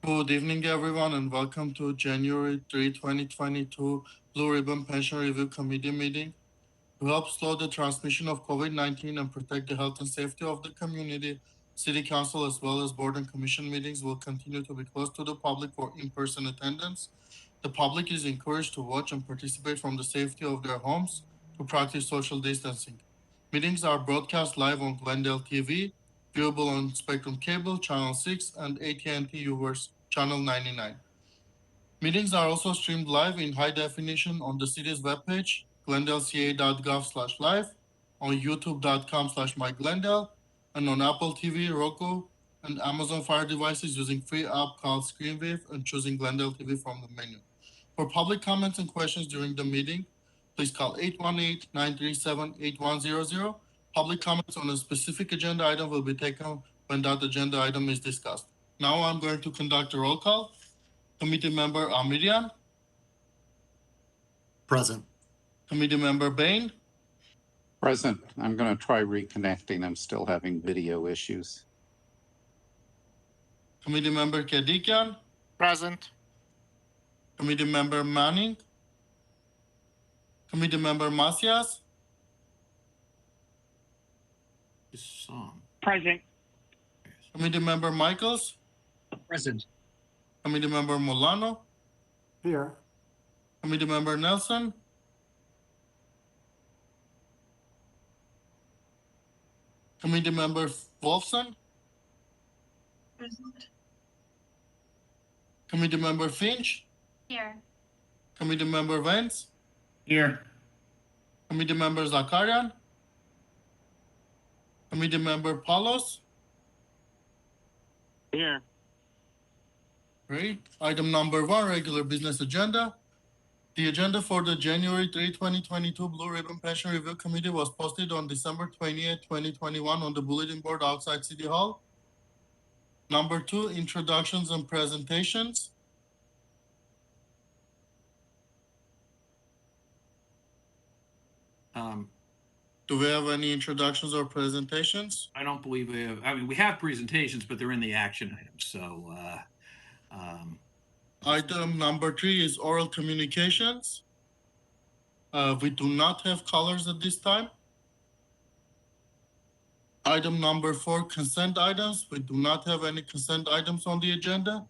Good evening, everyone, and welcome to January 3, 2022 Blue Ribbon Pension Review Committee meeting. To help slow the transmission of COVID-19 and protect the health and safety of the community, City Council as well as Board and Commission meetings will continue to be closed to the public for in-person attendance. The public is encouraged to watch and participate from the safety of their homes to practice social distancing. Meetings are broadcast live on Glendale TV, viewable on Spectrum Cable, Channel 6, and AT&T Uverse, Channel 99. Meetings are also streamed live in high definition on the city's webpage, glendaleca.gov/live, on youtube.com/myglendale, and on Apple TV, Roku, and Amazon Fire devices using free app called ScreenWave and choosing Glendale TV from the menu. For public comments and questions during the meeting, please call 818-937-8100. Public comments on a specific agenda item will be taken when that agenda item is discussed. Now I'm going to conduct a roll call. Committee member Amirian. Present. Committee member Bain. Present. I'm going to try reconnecting. I'm still having video issues. Committee member Kedikian. Present. Committee member Manning. Committee member Macias. Present. Committee member Michaels. Present. Committee member Molano. Here. Committee member Nelson. Committee member Wolfson. Present. Committee member Finch. Here. Committee member Vance. Here. Committee member Zakarian. Committee member Palos. Here. Great. Item number 1, regular business agenda. The agenda for the January 3, 2022 Blue Ribbon Pension Review Committee was posted on December 28, 2021 on the bulletin board outside City Hall. Number 2, introductions and presentations. Do we have any introductions or presentations? I don't believe we have. I mean, we have presentations, but they're in the action items. So, Item number 3 is oral communications. We do not have colors at this time. Item number 4, consent items. We do not have any consent items on the agenda.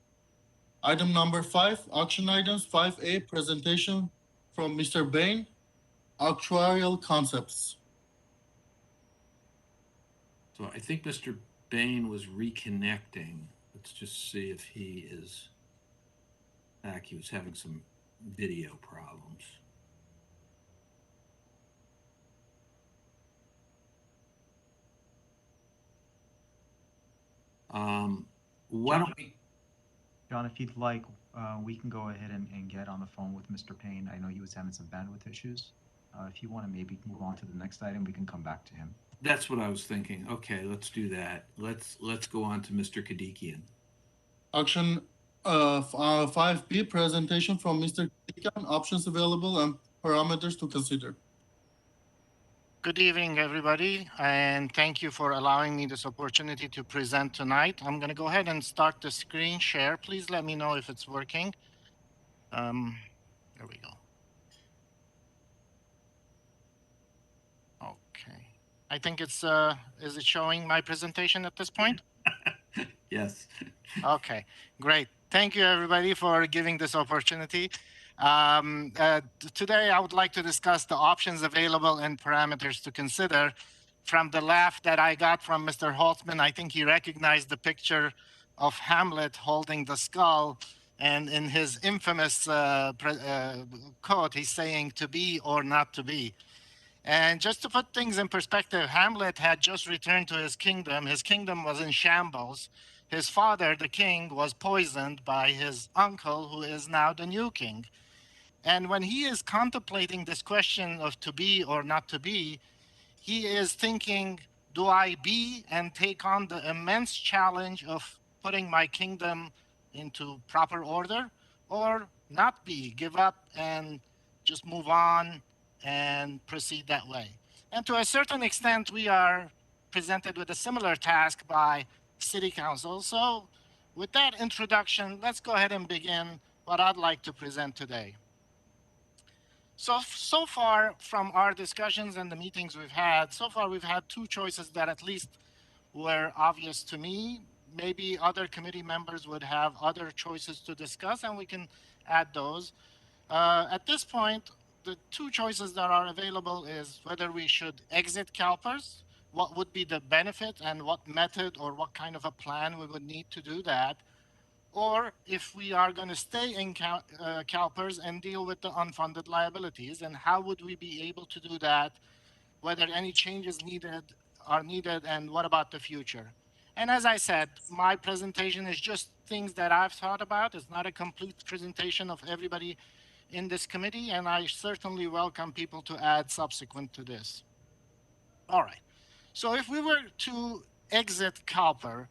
Item number 5, action items. 5A, presentation from Mr. Bain, actuarial concepts. so I think Mr. Bain was reconnecting. Let's just see if he is back. He was having some video problems. Why don't we? John, if you'd like, we can go ahead and get on the phone with Mr. Payne. I know he was having some bandwidth issues. If you want to maybe move on to the next item, we can come back to him. That's what I was thinking. Okay, let's do that. Let's go on to Mr. Kadikian. Action 5B, presentation from Mr. Kadikian, options available and parameters to consider. Good evening, everybody, and thank you for allowing me this opportunity to present tonight. I'm going to go ahead and start the screen share. Please let me know if it's working. There we go. Okay. I think it's, is it showing my presentation at this point? Yes. Okay, great. Thank you, everybody, for giving this opportunity. Today, I would like to discuss the options available and parameters to consider. From the laugh that I got from Mr. Holtzman, I think he recognized the picture of Hamlet holding the skull. And in his infamous quote, he's saying to be or not to be. And just to put things in perspective, Hamlet had just returned to his kingdom. His kingdom was in shambles. His father, the king, was poisoned by his uncle, who is now the new king. And when he is contemplating this question of to be or not to be, he is thinking, do I be and take on the immense challenge of putting my kingdom into proper order, or not be, give up and just move on and proceed that way? And to a certain extent, we are presented with a similar task by City Council. So with that introduction, let's go ahead and begin what I'd like to present today. So far from our discussions and the meetings we've had, so far we've had two choices that at least were obvious to me. Maybe other committee members would have other choices to discuss, and we can add those. At this point, the two choices that are available is whether we should exit CalPERS, what would be the benefit and what method or what kind of a plan we would need to do that, or if we are going to stay in CalPERS and deal with the unfunded liabilities, and how would we be able to do that, whether any changes are needed, and what about the future. And as I said, my presentation is just things that I've thought about. It's not a complete presentation of everybody in this committee, and I certainly welcome people to add subsequent to this. All right. So if we were to exit CalPER,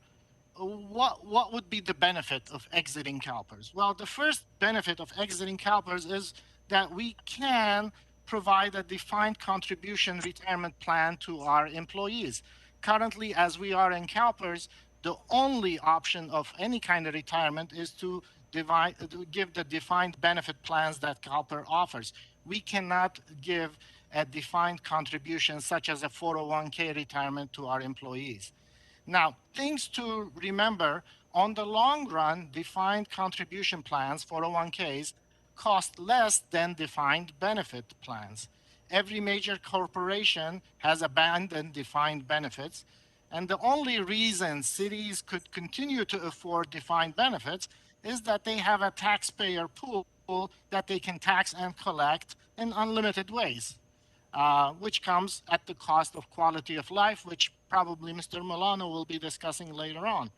what would be the benefit of exiting CalPERS? Well, the first benefit of exiting CalPERS is that we can provide a defined contribution retirement plan to our employees. Currently, as we are in CalPERS, the only option of any kind of retirement is to give the defined benefit plans that CalPER offers. We cannot give a defined contribution such as a 401k retirement to our employees. Now, things to remember, on the long run, defined contribution plans, 401ks, cost less than defined benefit plans. Every major corporation has abandoned defined benefits, and the only reason cities could continue to afford defined benefits is that they have a taxpayer pool that they can tax and collect in unlimited ways. Which comes at the cost of quality of life, which probably Mr. Milano will be discussing later on.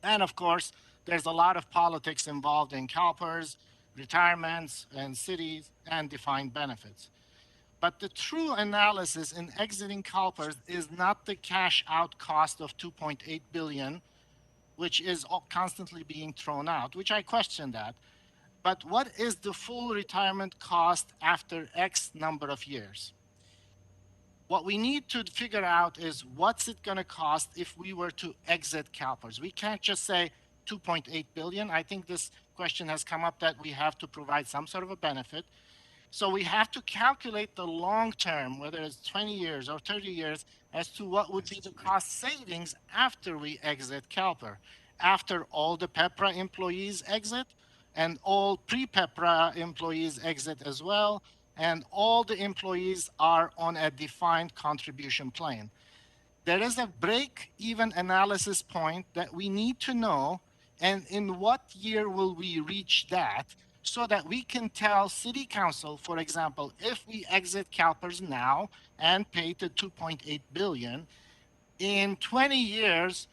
And of course, there's a lot of politics involved in CalPERS, retirements, and cities, and defined benefits. But the true analysis in exiting CalPERS is not the cash out cost of 2.8 billion, which is constantly being thrown out, which I question that. But what is the full retirement cost after X number of years? What we need to figure out is what's it going to cost if we were to exit CalPERS. We can't just say 2.8 billion. I think this question has come up that we have to provide some sort of a benefit. So we have to calculate the long term, whether it's 20 years or 30 years, as to what would be the cost savings after we exit CalPER, after all the PEPRA employees exit and all pre-PEPRA employees exit as well, and all the employees are on a defined contribution plan. There is a break-even analysis point that we need to know, and in what year will we reach that, so that we can tell City Council, for example, if we exit CalPERS now and pay the 2.8 billion, in 20 years,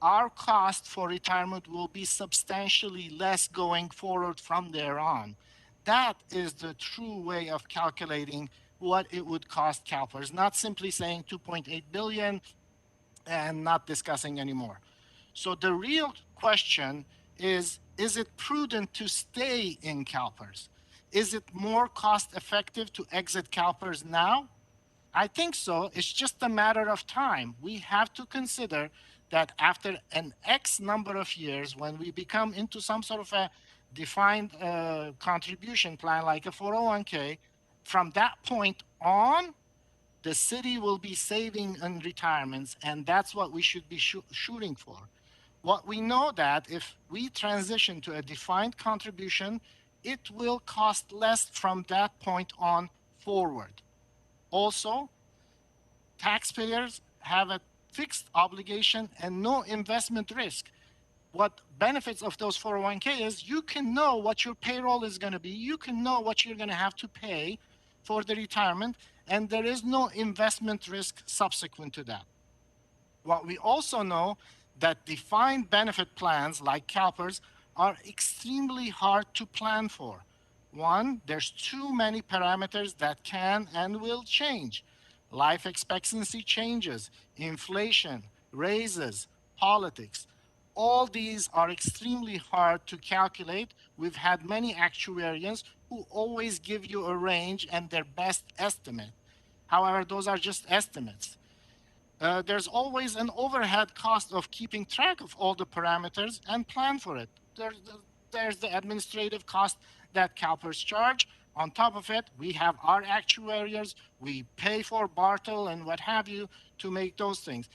our cost for retirement will be substantially less going forward from there on. That is the true way of calculating what it would cost CalPERS, not simply saying 2.8 billion and not discussing anymore. So the real question is it prudent to stay in CalPERS? Is it more cost effective to exit CalPERS now? I think so. It's just a matter of time. We have to consider that after an X number of years, when we become into some sort of a defined contribution plan like a 401k, from that point on, the city will be saving in retirements, and that's what we should be shooting for. What we know that if we transition to a defined contribution, it will cost less from that point on forward. Also, taxpayers have a fixed obligation and no investment risk. What benefits of those 401k is you can know what your payroll is going to be, you can know what you're going to have to pay for the retirement, and there is no investment risk subsequent to that. What we also know that defined benefit plans like CalPERS are extremely hard to plan for. One, there's too many parameters that can and will change. Life expectancy changes, inflation, raises, politics. All these are extremely hard to calculate. We've had many actuarians who always give you a range and their best estimate. However, those are just estimates. there's always an overhead cost of keeping track of all the parameters and plan for it. There's the administrative cost that CalPERS charge. On top of it, we have our actuaries, we pay for Bartle and what have you to make those things.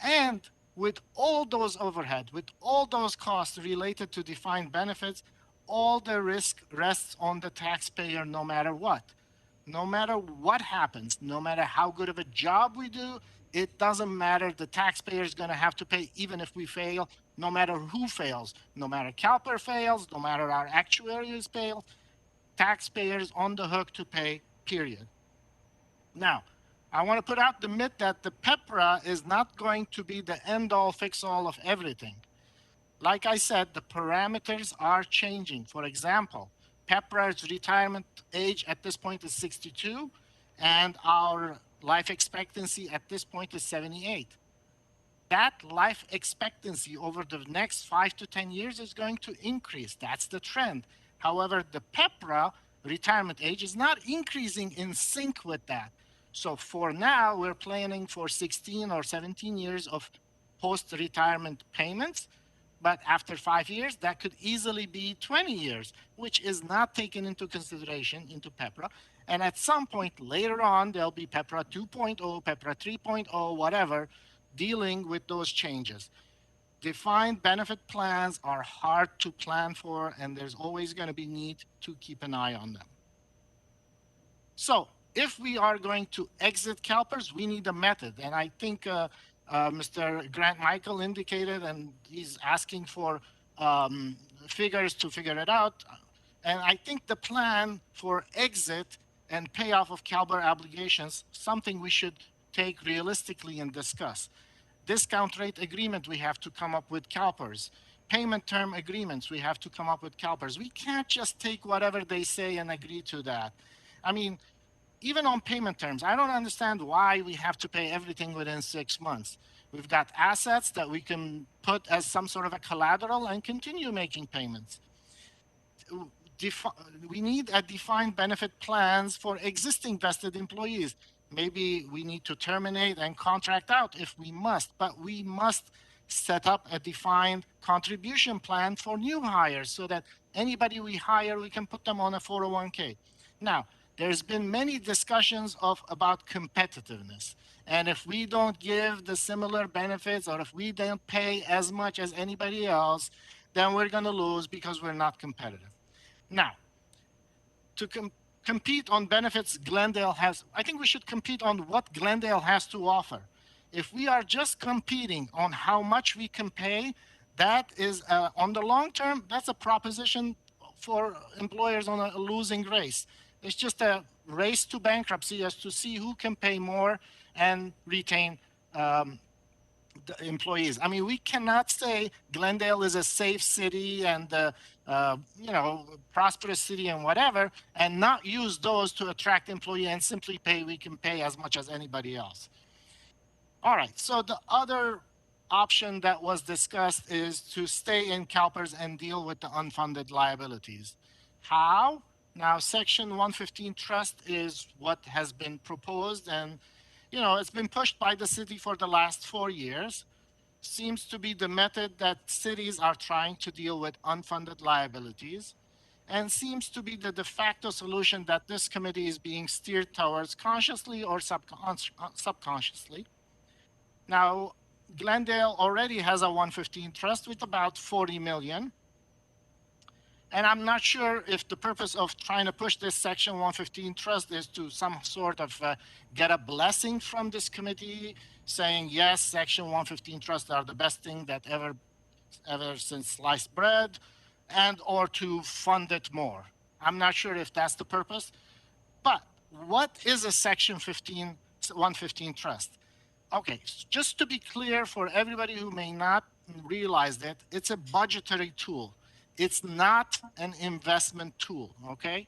And with all those overhead, with all those costs related to defined benefits, all the risk rests on the taxpayer no matter what. No matter what happens, no matter how good of a job we do, it doesn't matter. The taxpayer is going to have to pay even if we fail, no matter who fails, no matter CalPER fails, no matter our actuaries fail, taxpayers on the hook to pay, period. Now, I want to put out the myth that the PEPRA is not going to be the end-all, fix-all of everything. Like I said, the parameters are changing. For example, PEPRA's retirement age at this point is 62, and our life expectancy at this point is 78. That life expectancy over the next 5 to 10 years is going to increase. That's the trend. However, the PEPRA retirement age is not increasing in sync with that. So for now, we're planning for 16 or 17 years of post-retirement payments. But after 5 years, that could easily be 20 years, which is not taken into consideration into PEPRA. And at some point later on, there'll be PEPRA 2.0, PEPRA 3.0, whatever, dealing with those changes. Defined benefit plans are hard to plan for, and there's always going to be need to keep an eye on them. So if we are going to exit CalPERS, we need a method. And I think Mr. Grant Michael indicated, and he's asking for figures to figure it out. And I think the plan for exit and payoff of CalPERS obligations, something we should take realistically and discuss. Discount rate agreement, we have to come up with CalPERS. Payment term agreements, we have to come up with CalPERS. We can't just take whatever they say and agree to that. I mean, even on payment terms, I don't understand why we have to pay everything within 6 months. We've got assets that we can put as some sort of a collateral and continue making payments. We need a defined benefit plans for existing vested employees. Maybe we need to terminate and contract out if we must, but we must set up a defined contribution plan for new hires so that anybody we hire, we can put them on a 401k. Now, there's been many discussions about competitiveness. And if we don't give the similar benefits or if we don't pay as much as anybody else, then we're going to lose because we're not competitive. Now, to compete on benefits Glendale has, I think we should compete on what Glendale has to offer. If we are just competing on how much we can pay, that is, on the long term, that's a proposition for employers on a losing race. It's just a race to bankruptcy as to see who can pay more and retain the employees. I mean, we cannot say Glendale is a safe city and prosperous city and whatever, and not use those to attract employees and simply pay. We can pay as much as anybody else. All right. So the other option that was discussed is to stay in CalPERS and deal with the unfunded liabilities. How? Now, Section 115 trust is what has been proposed, and it's been pushed by the city for the last 4 years. Seems to be the method that cities are trying to deal with unfunded liabilities, and seems to be the de facto solution that this committee is being steered towards consciously or subconsciously. Now, Glendale already has a 115 trust with about 40 million. And I'm not sure if the purpose of trying to push this Section 115 trust is to some sort of get a blessing from this committee saying, yes, Section 115 trusts are the best thing that ever since sliced bread, and or to fund it more. I'm not sure if that's the purpose. But what is a Section 115 trust? Okay, just to be clear for everybody who may not realize that, it's a budgetary tool. It's not an investment tool, okay?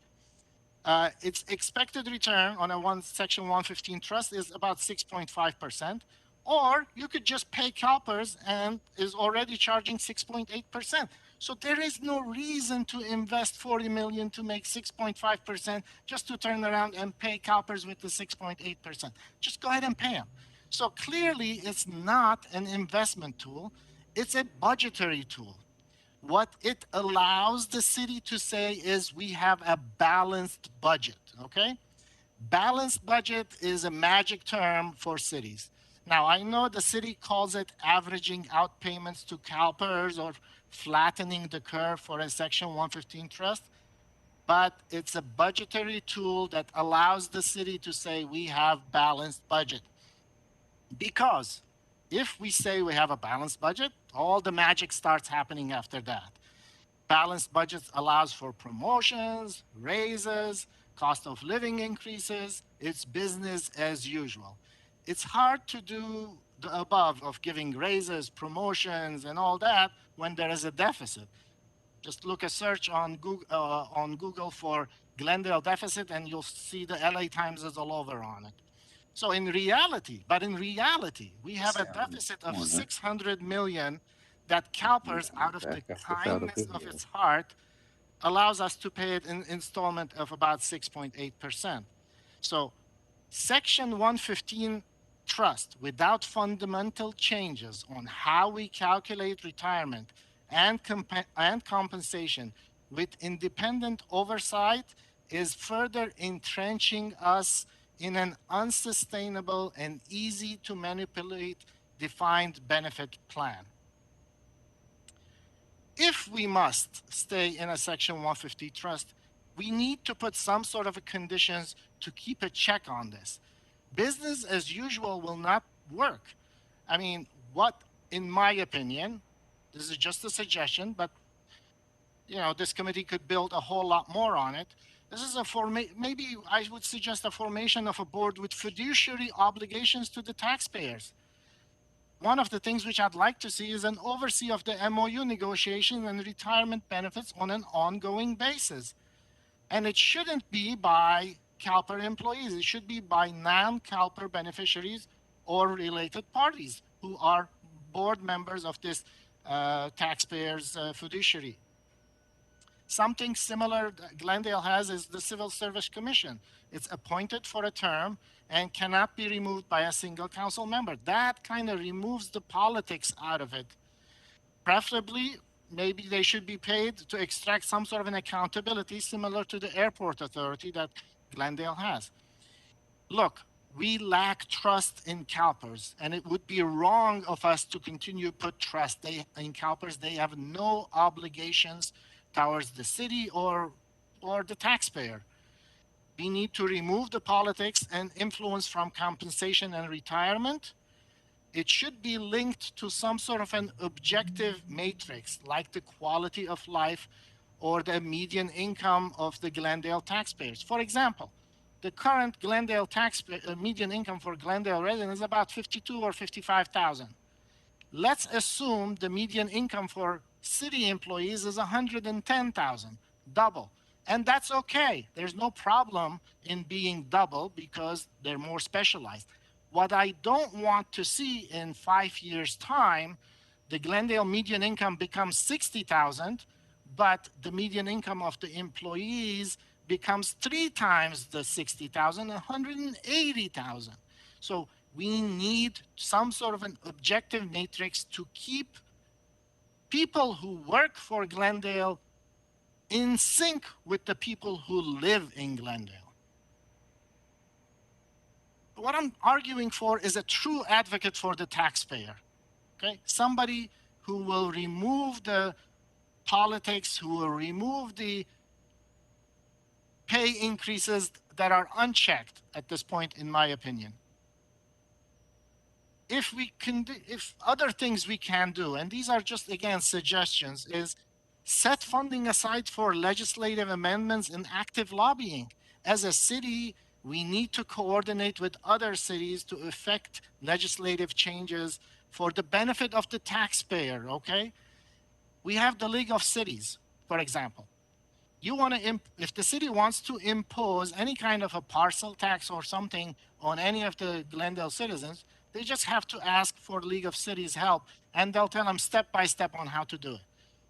Its expected return on a Section 115 trust is about 6.5%, or you could just pay CalPERS and is already charging 6.8%. So there is no reason to invest 40 million to make 6.5% just to turn around and pay CalPERS with the 6.8%. Just go ahead and pay them. So clearly, it's not an investment tool, it's a budgetary tool. What it allows the city to say is we have a balanced budget, okay? Balanced budget is a magic term for cities. Now, I know the city calls it averaging out payments to Calpers or flattening the curve for a Section 115 trust, but it's a budgetary tool that allows the city to say we have balanced budget. Because if we say we have a balanced budget, all the magic starts happening after that. Balanced budgets allows for promotions, raises, cost of living increases. It's business as usual. It's hard to do the above of giving raises, promotions, and all that when there is a deficit. Just look a search on Google for Glendale deficit, and you'll see the LA Times is all over on it. So in reality, we have a deficit of 600 million that CalPERS, out of the kindness of its heart, allows us to pay it in installment of about 6.8%. So Section 115 trust, without fundamental changes on how we calculate retirement and compensation with independent oversight, is further entrenching us in an unsustainable and easy to manipulate defined benefit plan. If we must stay in a Section 150 trust, we need to put some sort of conditions to keep a check on this. Business as usual will not work. I mean, what, in my opinion, this is just a suggestion, but this committee could build a whole lot more on it. This is maybe I would suggest a formation of a board with fiduciary obligations to the taxpayers. One of the things which I'd like to see is an oversee of the MOU negotiation and retirement benefits on an ongoing basis. And it shouldn't be by CalPER employees. It should be by non-CalPER beneficiaries or related parties who are board members of this taxpayers fiduciary. Something similar Glendale has is the Civil Service Commission. It's appointed for a term and cannot be removed by a single council member. That kind of removes the politics out of it. Preferably, maybe they should be paid to extract some sort of an accountability similar to the airport authority that Glendale has. Look, we lack trust in CalPERS, and it would be wrong of us to continue to put trust in CalPERS. They have no obligations towards the city or the taxpayer. We need to remove the politics and influence from compensation and retirement. It should be linked to some sort of an objective matrix, like the quality of life or the median income of the Glendale taxpayers. For example, the current Glendale median income for Glendale residents is about 52 or 55,000. Let's assume the median income for city employees is 110,000, double. And that's okay. There's no problem in being double because they're more specialized. What I don't want to see in 5 years' time, the Glendale median income becomes 60,000, but the median income of the employees becomes 3 times the 60,000, 180,000. So we need some sort of an objective matrix to keep people who work for Glendale in sync with the people who live in Glendale. What I'm arguing for is a true advocate for the taxpayer, okay? Somebody who will remove the politics, who will remove the pay increases that are unchecked at this point, in my opinion. If other things we can do, and these are just, again, suggestions, is set funding aside for legislative amendments and active lobbying. As a city, we need to coordinate with other cities to effect legislative changes for the benefit of the taxpayer, okay? We have the League of Cities, for example. If the city wants to impose any kind of a parcel tax or something on any of the Glendale citizens, they just have to ask for League of Cities help, and they'll tell them step by step on how to do it.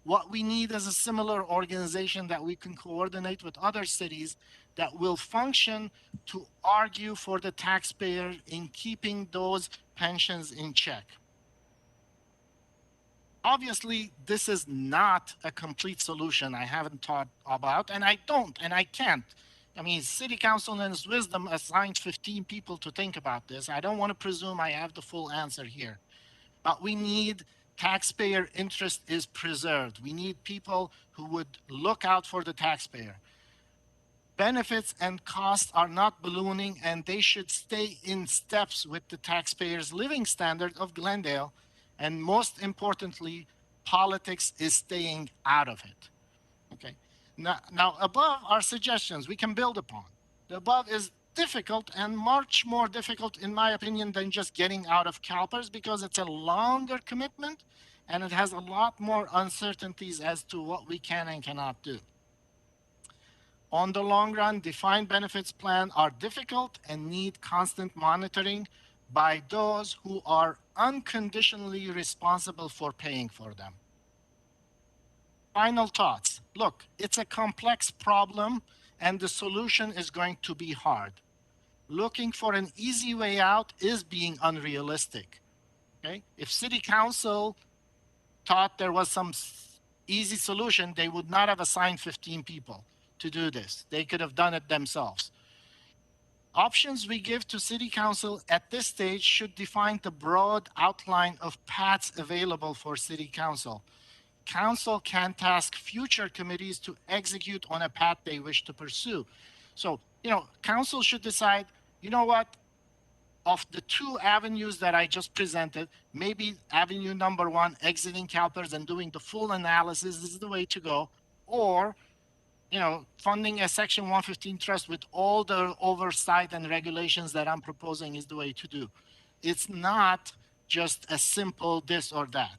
What we need is a similar organization that we can coordinate with other cities that will function to argue for the taxpayer in keeping those pensions in check. Obviously, this is not a complete solution. I haven't thought about, and I don't, and I can't. I mean, city council in its wisdom assigned 15 people to think about this. I don't want to presume I have the full answer here, but we need taxpayer interest is preserved. We need people who would look out for the taxpayer. Benefits and costs are not ballooning, and they should stay in steps with the taxpayer's living standard of Glendale. And most importantly, politics is staying out of it. Okay. Now above are suggestions we can build upon. The above is difficult and much more difficult, in my opinion, than just getting out of Calpers because it's a longer commitment and it has a lot more uncertainties as to what we can and cannot do. On the long run, defined benefits plans are difficult and need constant monitoring by those who are unconditionally responsible for paying for them. Final thoughts. Look, it's a complex problem and the solution is going to be hard. Looking for an easy way out is being unrealistic. Okay? If city council thought there was some easy solution, they would not have assigned 15 people to do this. They could have done it themselves. Options we give to city council at this stage should define the broad outline of paths available for city council. Council can task future committees to execute on a path they wish to pursue. So, council should decide, you know what, of the two avenues that I just presented, maybe avenue number one, exiting Calpers and doing the full analysis is the way to go, or funding a Section 115 trust with all the oversight and regulations that I'm proposing is the way to do. It's not just a simple this or that.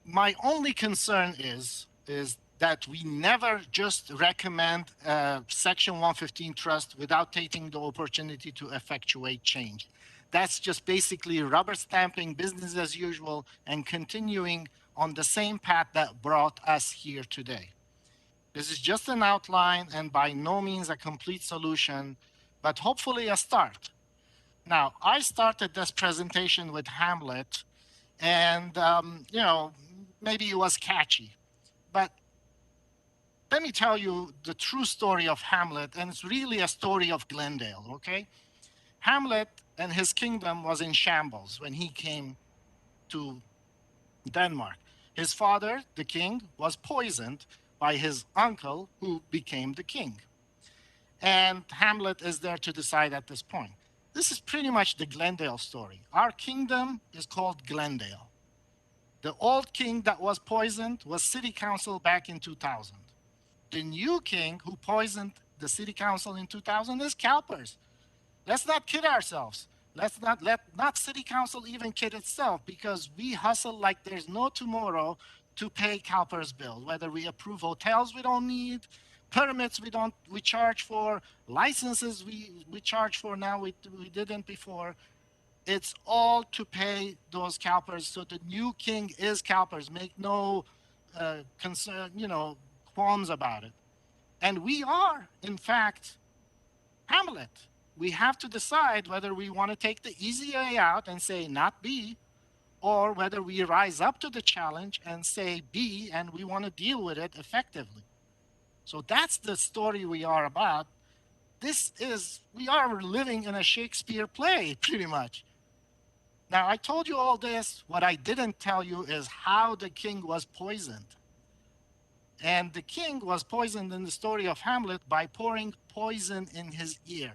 My only concern is that we never just recommend a Section 115 trust without taking the opportunity to effectuate change. That's just basically rubber stamping business as usual and continuing on the same path that brought us here today. This is just an outline and by no means a complete solution, but hopefully a start. Now, I started this presentation with Hamlet, and maybe it was catchy, but let me tell you the true story of Hamlet, and it's really a story of Glendale, okay? Hamlet and his kingdom was in shambles when he came to Denmark. His father, the king, was poisoned by his uncle, who became the king. And Hamlet is there to decide at this point. This is pretty much the Glendale story. Our kingdom is called Glendale. The old king that was poisoned was city council back in 2000. The new king who poisoned the city council in 2000 is Calpers. Let's not kid ourselves. Let's not let city council even kid itself, because we hustle like there's no tomorrow to pay Calpers' bill. Whether we approve hotels we don't need, permits we charge for, licenses we charge for now we didn't before. It's all to pay those Calpers. So the new king is Calpers. Make no concern, qualms about it. And we are, in fact, Hamlet. We have to decide whether we want to take the easy way out and say not B, or whether we rise up to the challenge and say B, and we want to deal with it effectively. So that's the story we are about. We are living in a Shakespeare play, pretty much. Now, I told you all this. What I didn't tell you is how the king was poisoned. And the king was poisoned in the story of Hamlet by pouring poison in his ear.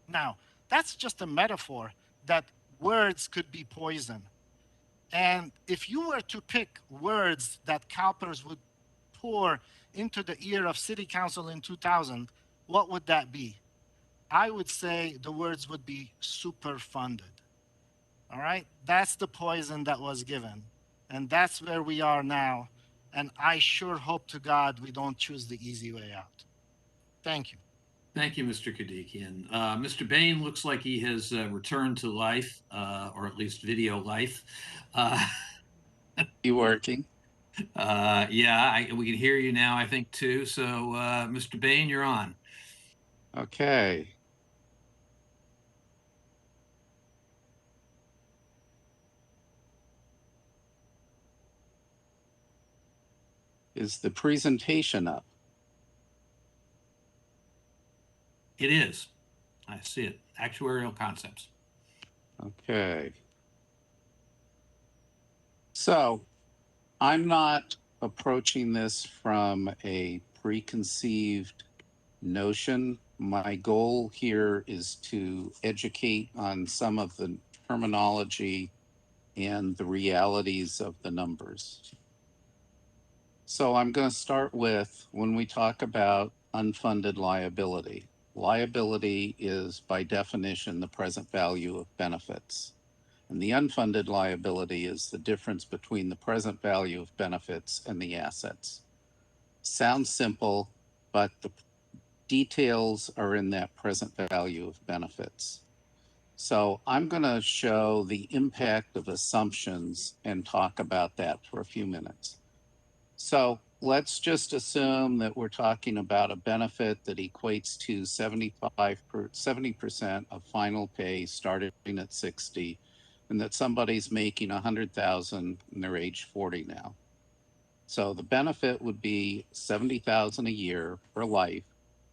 Now, that's just a metaphor that words could be poison. And if you were to pick words that Calpers would pour into the ear of city council in 2000, what would that be? I would say the words would be super funded. All right? That's the poison that was given. And that's where we are now. And I sure hope to God we don't choose the easy way out. Thank you. Thank you, Mr. Kadikian. Mr. Bain looks like he has returned to life, or at least video life. You working? Yeah, we can hear you now, I think, too. So, Mr. Bain, you're on. Okay. Is the presentation up? It is. I see it. Actuarial concepts. Okay. So I'm not approaching this from a preconceived notion. My goal here is to educate on some of the terminology and the realities of the numbers. So I'm going to start with when we talk about unfunded liability. Liability is by definition the present value of benefits. And the unfunded liability is the difference between the present value of benefits and the assets. Sounds simple, but the details are in that present value of benefits. So I'm going to show the impact of assumptions and talk about that for a few minutes. So let's just assume that we're talking about a benefit that equates to 70% of final pay starting at 60, and that somebody's making 100,000 and they're age 40 now. So the benefit would be 70,000 a year for life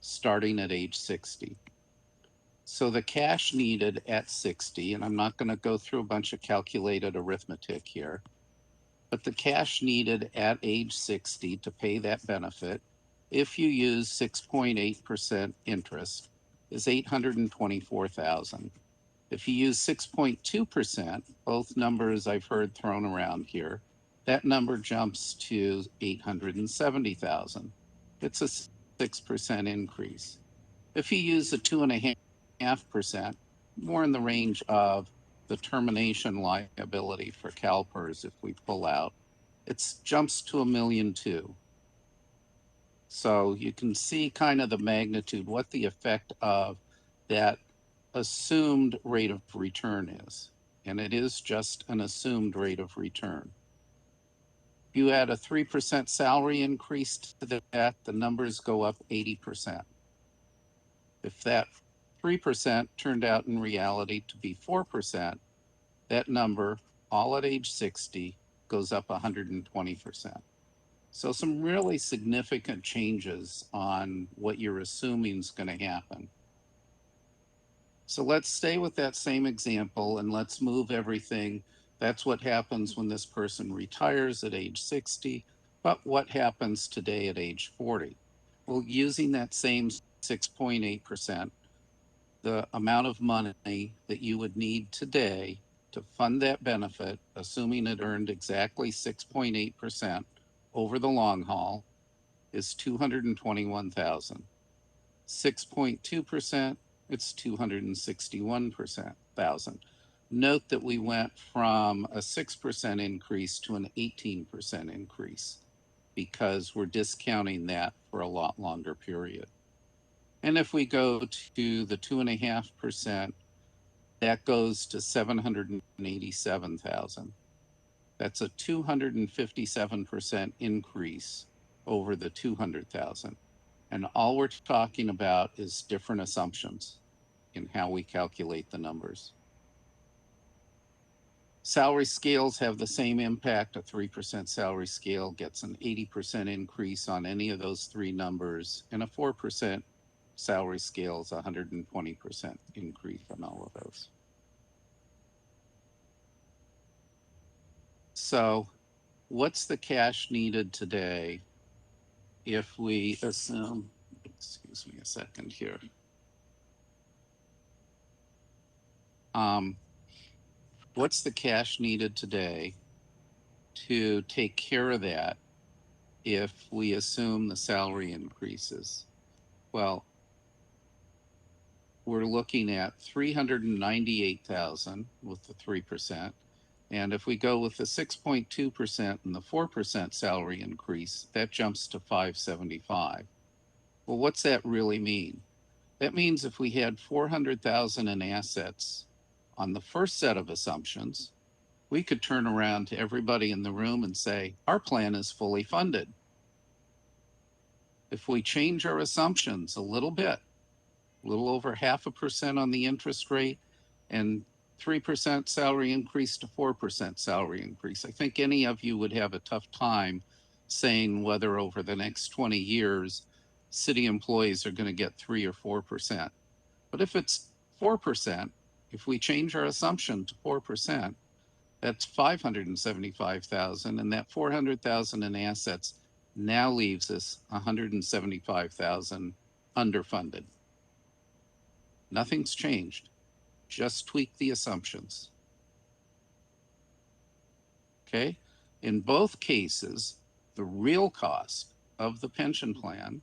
starting at age 60. So the cash needed at 60, and I'm not going to go through a bunch of calculated arithmetic here, but the cash needed at age 60 to pay that benefit, if you use 6.8% interest, is 824,000. If you use 6.2%, both numbers I've heard thrown around here, that number jumps to 870,000. It's a 6% increase. If you use a 2.5%, more in the range of the termination liability for Calpers, if we pull out, it jumps to $1.2 million. So you can see kind of the magnitude, what the effect of that assumed rate of return is. And it is just an assumed rate of return. If you add a 3% salary increase to that, the numbers go up 80%. If that 3% turned out in reality to be 4%, that number, all at age 60, goes up 120%. So some really significant changes on what you're assuming is going to happen. So let's stay with that same example and let's move everything. That's what happens when this person retires at age 60. But what happens today at age 40? Well, using that same 6.8%, the amount of money that you would need today to fund that benefit, assuming it earned exactly 6.8% over the long haul, is 221,000. 6.2%, it's 261,000. Note that we went from a 6% increase to an 18% increase because we're discounting that for a lot longer period. And if we go to the 2.5%, that goes to 787,000. That's a 257% increase over the 200,000. And all we're talking about is different assumptions in how we calculate the numbers. Salary scales have the same impact. A 3% salary scale gets an 80% increase on any of those three numbers, and a 4% salary scale is 120% increase on all of those. So what's the cash needed today if we assume, excuse me a second here. What's the cash needed today to take care of that if we assume the salary increases? Well, we're looking at 398,000 with the 3%. And if we go with the 6.2% and the 4% salary increase, that jumps to 575. Well, what's that really mean? That means if we had 400,000 in assets on the first set of assumptions, We could turn around to everybody in the room and say, our plan is fully funded. If we change our assumptions a little bit, a little over 0.5% on the interest rate and 3% salary increase to 4% salary increase, I think any of you would have a tough time saying whether over the next 20 years, city employees are going to get 3 or 4%. But if it's 4%, if we change our assumption to 4%, that's 575,000, and that 400,000 in assets now leaves us 175,000 underfunded. Nothing's changed. Just tweak the assumptions. Okay? In both cases, the real cost of the pension plan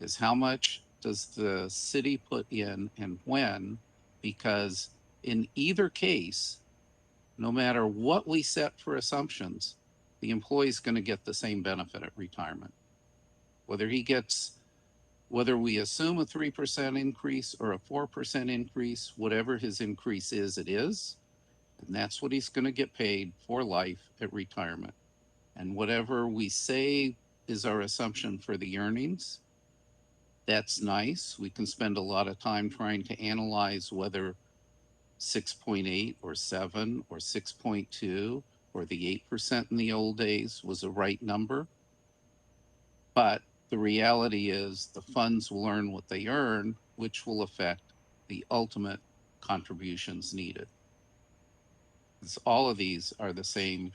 is how much does the city put in and when, because in either case, no matter what we set for assumptions, the employee's going to get the same benefit at retirement. Whether we assume a 3% increase or a 4% increase, whatever his increase is, it is. And that's what he's going to get paid for life at retirement. And whatever we say is our assumption for the earnings, that's nice. We can spend a lot of time trying to analyze whether 6.8 or 7 or 6.2 or the 8% in the old days was a right number. But the reality is the funds will earn what they earn, which will affect the ultimate contributions needed. All of these are the same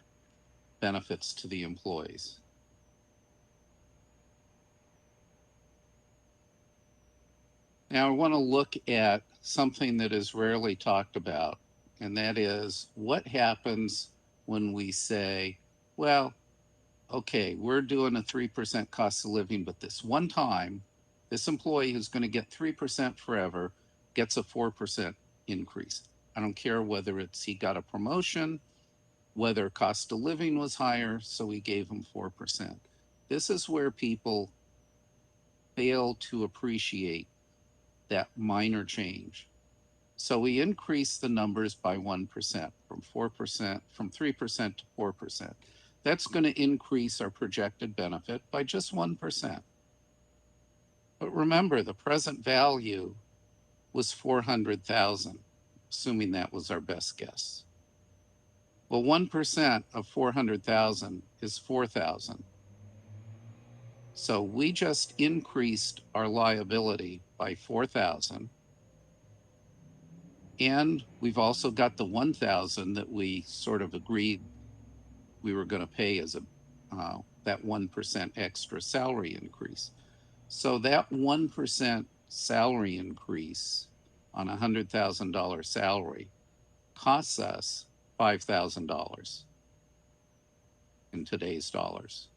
benefits to the employees. Now I want to look at something that is rarely talked about, and that is what happens when we say, well, okay, we're doing a 3% cost of living, but this one time, this employee who's going to get 3% forever gets a 4% increase. I don't care whether it's he got a promotion, whether cost of living was higher, so we gave him 4%. This is where people fail to appreciate that minor change. So we increase the numbers by 1%, from 4%, from 3% to 4%. That's going to increase our projected benefit by just 1%. But remember, the present value was 400,000, assuming that was our best guess. Well, 1% of 400,000 is 4,000. So we just increased our liability by 4,000. And we've also got the 1,000 that we sort of agreed we were going to pay as that 1% extra salary increase. So that 1% salary increase on a $100,000 salary costs us $5,000 in today's dollars.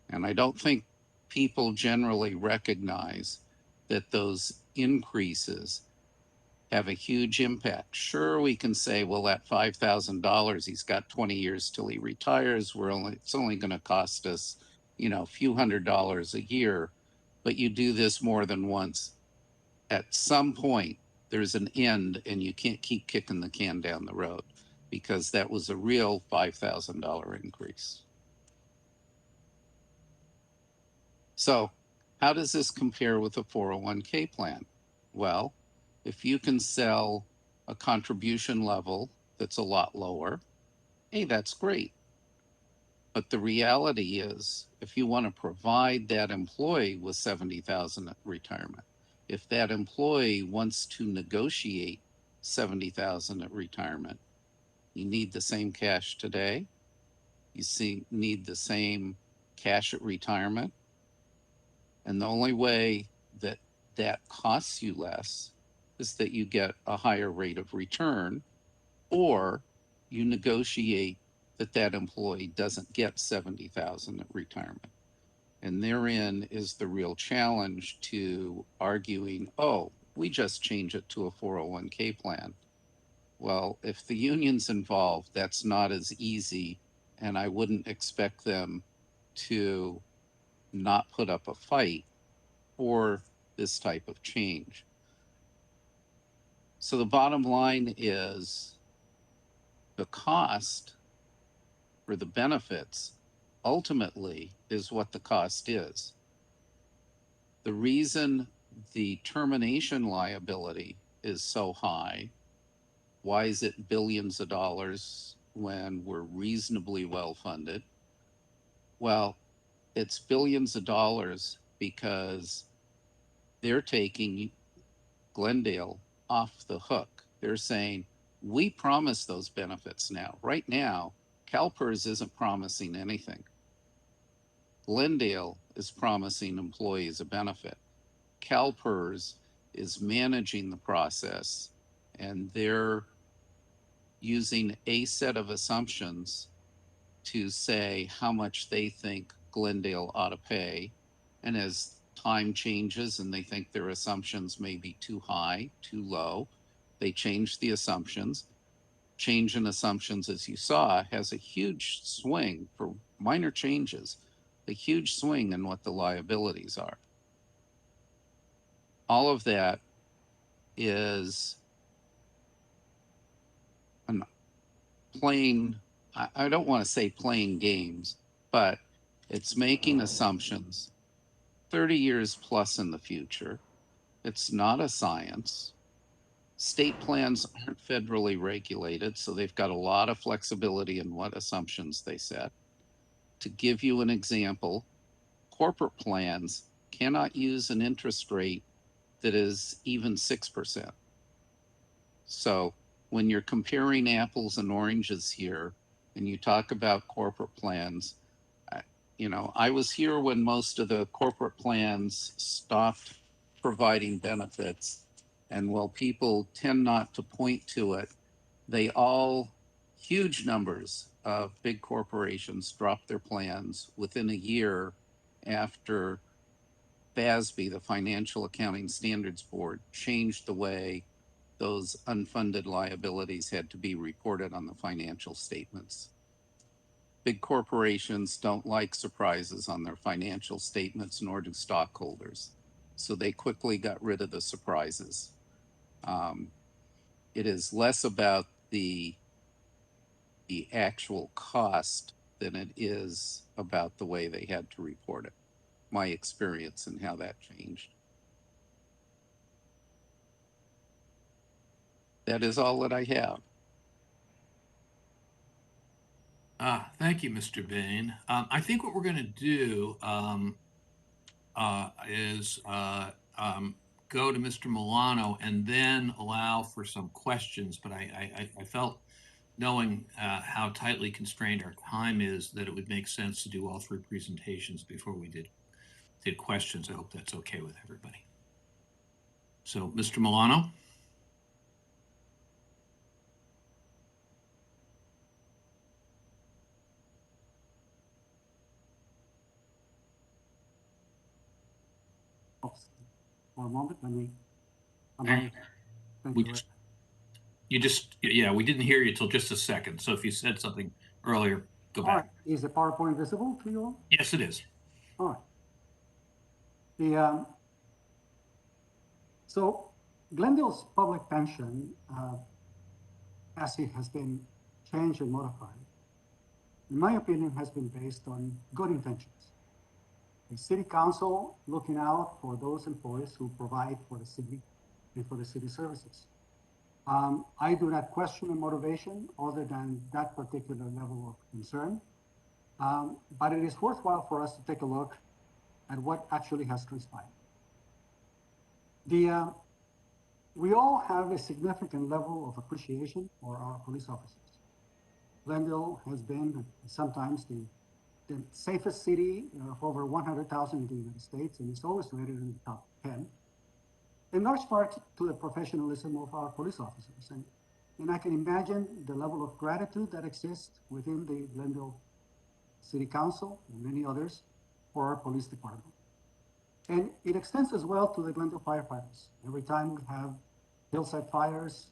And I don't think people generally recognize that those increases have a huge impact. Sure, we can say, well, that $5,000, he's got 20 years till he retires. It's only going to cost us, a few $100s a year. But you do this more than once. At some point, there's an end, and you can't keep kicking the can down the road, because that was a real $5,000 increase. So how does this compare with a 401k plan? Well, if you can sell a contribution level that's a lot lower, hey, that's great. But the reality is, if you want to provide that employee with $70,000 at retirement, if that employee wants to negotiate $70,000 at retirement, you need the same cash today. You need the same cash at retirement. And the only way that that costs you less is that you get a higher rate of return, or you negotiate that employee doesn't get $70,000 at retirement. And therein is the real challenge to arguing, oh, we just change it to a 401k plan. Well, if the union's involved, that's not as easy, and I wouldn't expect them to not put up a fight for this type of change. So the bottom line is The cost for the benefits ultimately is what the cost is. The reason the termination liability is so high, why is it billions of dollars when we're reasonably well funded? Well, it's billions of dollars because they're taking Glendale off the hook. They're saying, we promise those benefits now. Right now, Calpers isn't promising anything. Glendale is promising employees a benefit. Calpers is managing the process, and they're using a set of assumptions to say how much they think Glendale ought to pay. And as time changes and they think their assumptions may be too high, too low, they change the assumptions. Change in assumptions, as you saw, has a huge swing for minor changes, a huge swing in what the liabilities are. All of that is playing, I don't want to say playing games, but it's making assumptions 30 years plus in the future. It's not a science. State plans aren't federally regulated, so they've got a lot of flexibility in what assumptions they set. To give you an example, corporate plans cannot use an interest rate that is even 6%. So when you're comparing apples and oranges here, and you talk about corporate plans, I was here when most of the corporate plans stopped providing benefits. And while people tend not to point to it, they all, huge numbers of big corporations dropped their plans within a year after FASB, the Financial Accounting Standards Board, changed the way those unfunded liabilities had to be reported on the financial statements. Big corporations don't like surprises on their financial statements, nor do stockholders. So they quickly got rid of the surprises. It is less about the actual cost than it is about the way they had to report it. My experience and how that changed. That is all that I have. Thank you, Mr. Bain. I think what we're going to do is go to Mr. Milano and then allow for some questions. But I felt, knowing how tightly constrained our time is, that it would make sense to do all three presentations before we did questions. I hope that's okay with everybody. So, Mr. Milano. For a moment, let me. Yeah, we didn't hear you till just a second. So if you said something earlier, go back. All right. Is the PowerPoint visible to you all? Yes, it is. All right. So Glendale's public pension, as it has been changed and modified, in my opinion, has been based on good intentions. The city council looking out for those employees who provide for the city and for the city services. I do not question the motivation other than that particular level of concern. But it is worthwhile for us to take a look at what actually has transpired. We all have a significant level of appreciation for our police officers. Glendale has been sometimes the safest city of over 100,000 in the United States, and it's always rated in the top 10. In large part to the professionalism of our police officers. And I can imagine the level of gratitude that exists within the Glendale City Council and many others for our police department. And it extends as well to the Glendale firefighters. Every time we have hillside fires,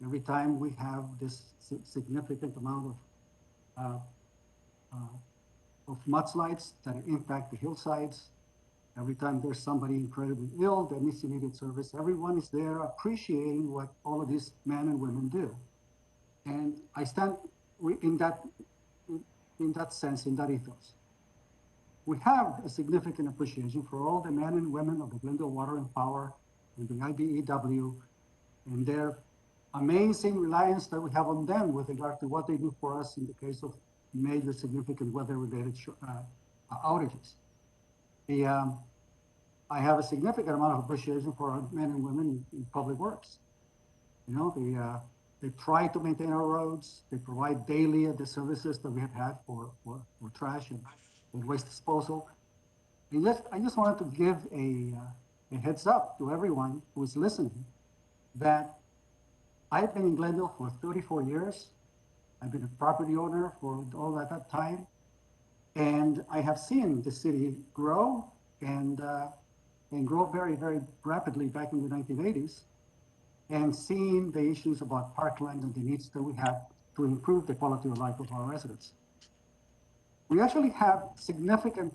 every time we have this significant amount of mudslides that impact the hillsides, every time there's somebody incredibly ill that needs immediate service, everyone is there appreciating what all of these men and women do. And I stand in that sense, in that ethos. We have a significant appreciation for all the men and women of the Glendale Water and Power and the IBEW and their amazing reliance that we have on them with regard to what they do for us in the case of major significant weather-related outages. I have a significant amount of appreciation for our men and women in public works. You know, they try to maintain our roads. They provide daily the services that we have had for trash and waste disposal. And I just wanted to give a heads up to everyone who is listening that I've been in Glendale for 34 years. I've been a property owner for all that time. And I have seen the city grow and grow very, very rapidly back in the 1980s, and seeing the issues about parkland and the needs that we have to improve the quality of life of our residents. We actually have significant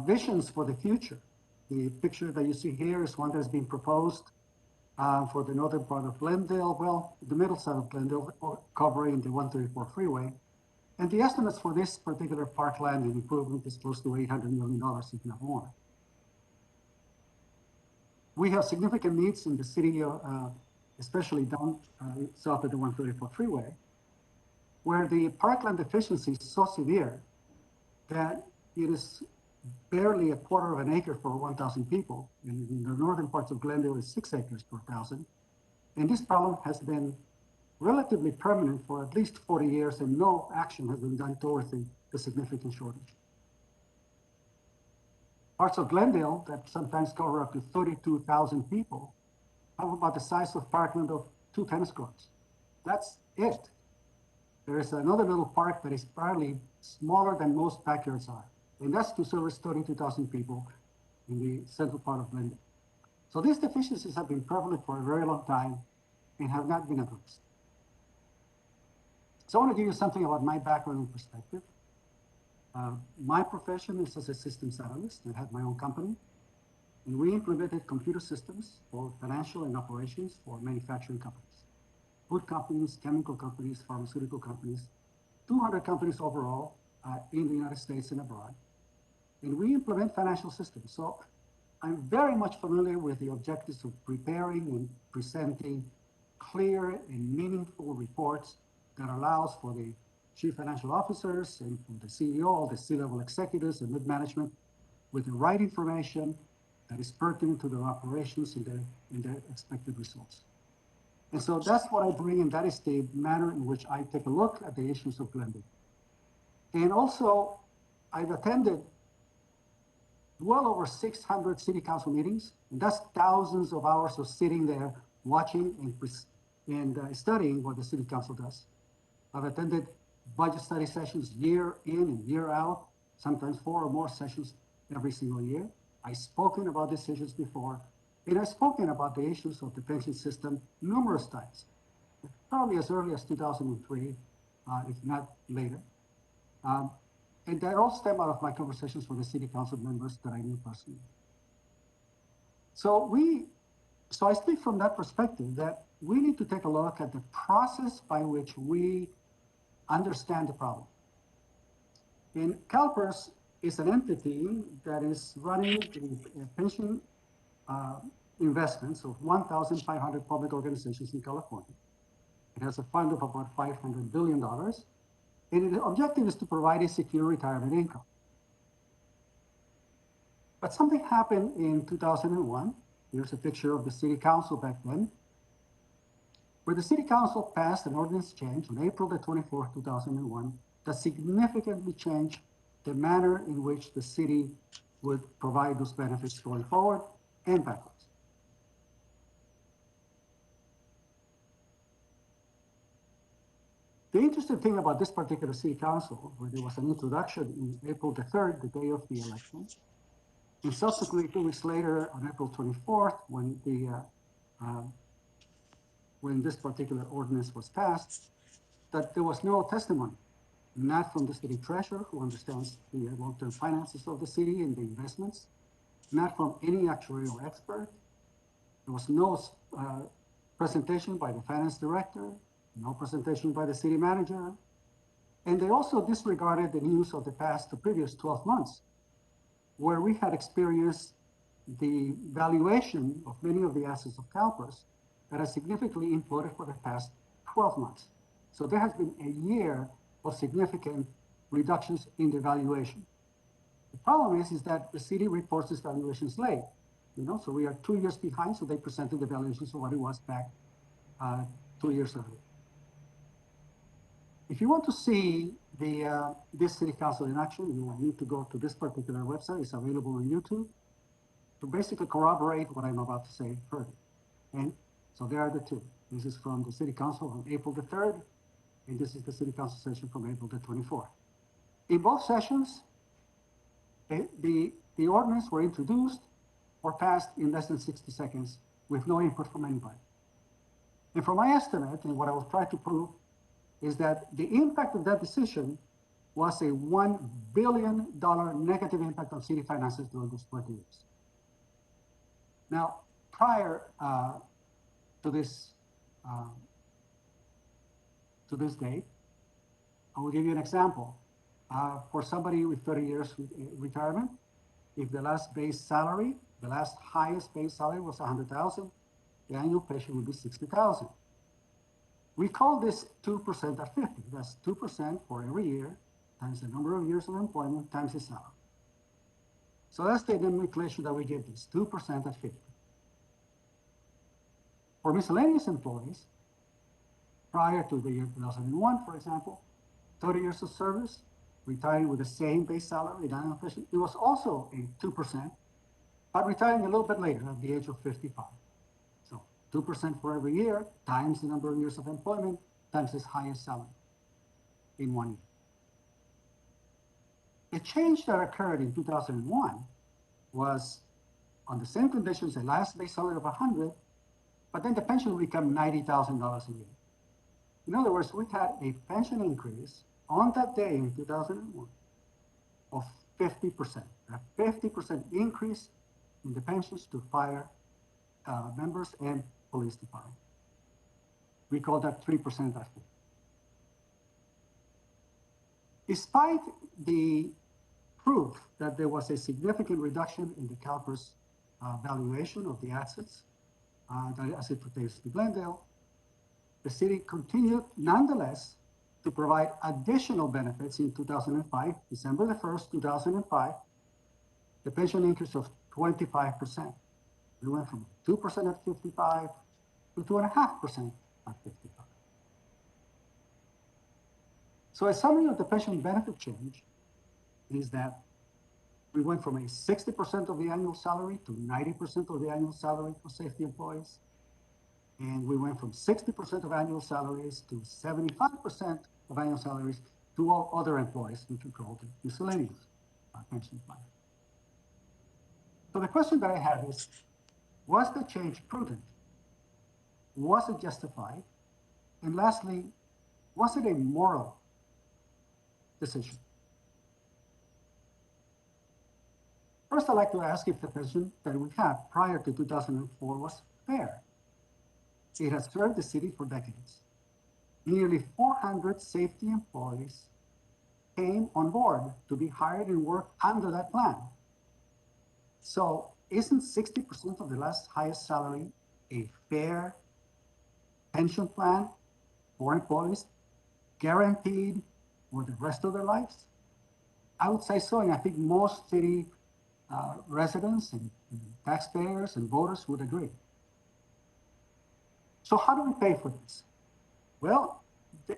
visions for the future. The picture that you see here is one that's been proposed for the northern part of Glendale, well, the middle side of Glendale, covering the 134 freeway. And the estimates for this particular parkland and improvement is close to $800 million, if not more. We have significant needs in the city, especially down south of the 134 freeway, where the parkland deficiency is so severe that it is barely a quarter of an acre for 1,000 people. And in the northern parts of Glendale is 6 acres per 1,000. And this problem has been relatively permanent for at least 40 years, and no action has been done towards the significant shortage. Parts of Glendale that sometimes cover up to 32,000 people have about the size of parkland of 2 tennis courts. That's it. There is another little park that is probably smaller than most backyards are, and that's to service 32,000 people in the central part of Glendale. So these deficiencies have been prevalent for a very long time and have not been addressed. So I want to give you something about my background and perspective. My profession is as a systems analyst. I had my own company, and we implemented computer systems for financial and operations for manufacturing companies, food companies, chemical companies, pharmaceutical companies, 200 companies overall in the United States and abroad. And we implement financial systems. So I'm very much familiar with the objectives of preparing and presenting clear and meaningful reports that allows for the chief financial officers and for the CEO, the C-level executives and mid-management with the right information that is pertinent to their operations and their expected results. And so that's what I bring, and that is the manner in which I take a look at the issues of Glendale. And also, I've attended well over 600 city council meetings, and that's thousands of hours of sitting there watching and studying what the city council does. I've attended budget study sessions year in and year out, sometimes 4 or more sessions every single year. I've spoken about these issues before, and I've spoken about the issues of the pension system numerous times, probably as early as 2003, if not later. And that all stem out of my conversations with the city council members that I knew personally. So I speak from that perspective that we need to take a look at the process by which we understand the problem. And Calpers is an entity that is running the pension investments of 1,500 public organizations in California. It has a fund of about $500 billion. And the objective is to provide a secure retirement income. But something happened in 2001. Here's a picture of the city council back then, where the city council passed an ordinance change on April the 24th, 2001, that significantly changed the manner in which the city would provide those benefits going forward and backwards. The interesting thing about this particular city council, where there was an introduction in April the 3rd, the day of the election, and subsequently 2 weeks later on April 24th, when this particular ordinance was passed, that there was no testimony, not from the city treasurer, who understands the long-term finances of the city and the investments, not from any actuarial expert. There was no presentation by the finance director, no presentation by the city manager, and they also disregarded the news of the previous 12 months, where we had experienced the valuation of many of the assets of Calpers that has significantly imploded for the past 12 months. So there has been a year of significant reductions in the valuation. The problem is that the city reports its valuations late, so we are 2 years behind, so they presented the valuations of what it was back 2 years earlier. If you want to see this city council in action, you will need to go to this particular website. It's available on YouTube to basically corroborate what I'm about to say further. And so there are the two. This is from the city council on April the 3rd, and this is the city council session from April the 24th. In both sessions, the ordinance were introduced or passed in less than 60 seconds with no input from anybody. And from my estimate, and what I will try to prove, is that the impact of that decision was a $1 billion negative impact on city finances during those 20 years. Now, prior to this date, I will give you an example. For somebody with 30 years retirement, if the last highest base salary was $100,000, the annual pension would be $60,000. We call this 2% at 50. That's 2% for every year times the number of years of employment times the salary. So that's the nomenclature that we give this, 2% at 50. For miscellaneous employees, prior to the year 2001, for example, 30 years of service, retiring with the same base salary, annual pension, it was also a 2%, but retiring a little bit later at the age of 55. 2% for every year times the number of years of employment times his highest salary in 1 year. The change that occurred in 2001 was on the same conditions, a last base salary of 100, but then the pension would become $90,000 a year. In other words, we had a pension increase on that day in 2001 of 50%, a 50% increase in the pensions to fire members and police department. We call that 3% after. Despite the proof that there was a significant reduction in the Calpers valuation of the assets as it pertains to Glendale, the city continued nonetheless to provide additional benefits in 2005, December the 1st, 2005, the pension increase of 25%. We went from 2% at 55 to 2.5% at 55. So a summary of the pension benefit change is that we went from a 60% of the annual salary to 90% of the annual salary for safety employees. And we went from 60% of annual salaries to 75% of annual salaries to all other employees, which we call the miscellaneous pension plan. So the question that I have is, was the change prudent? Was it justified? And lastly, was it a moral decision? First, I'd like to ask if the pension that we had prior to 2004 was fair. It has served the city for decades. Nearly 400 safety employees came on board to be hired and work under that plan. So isn't 60% of the last highest salary a fair pension plan for employees guaranteed for the rest of their lives? I would say so, and I think most city residents and taxpayers and voters would agree. So how do we pay for this? Well,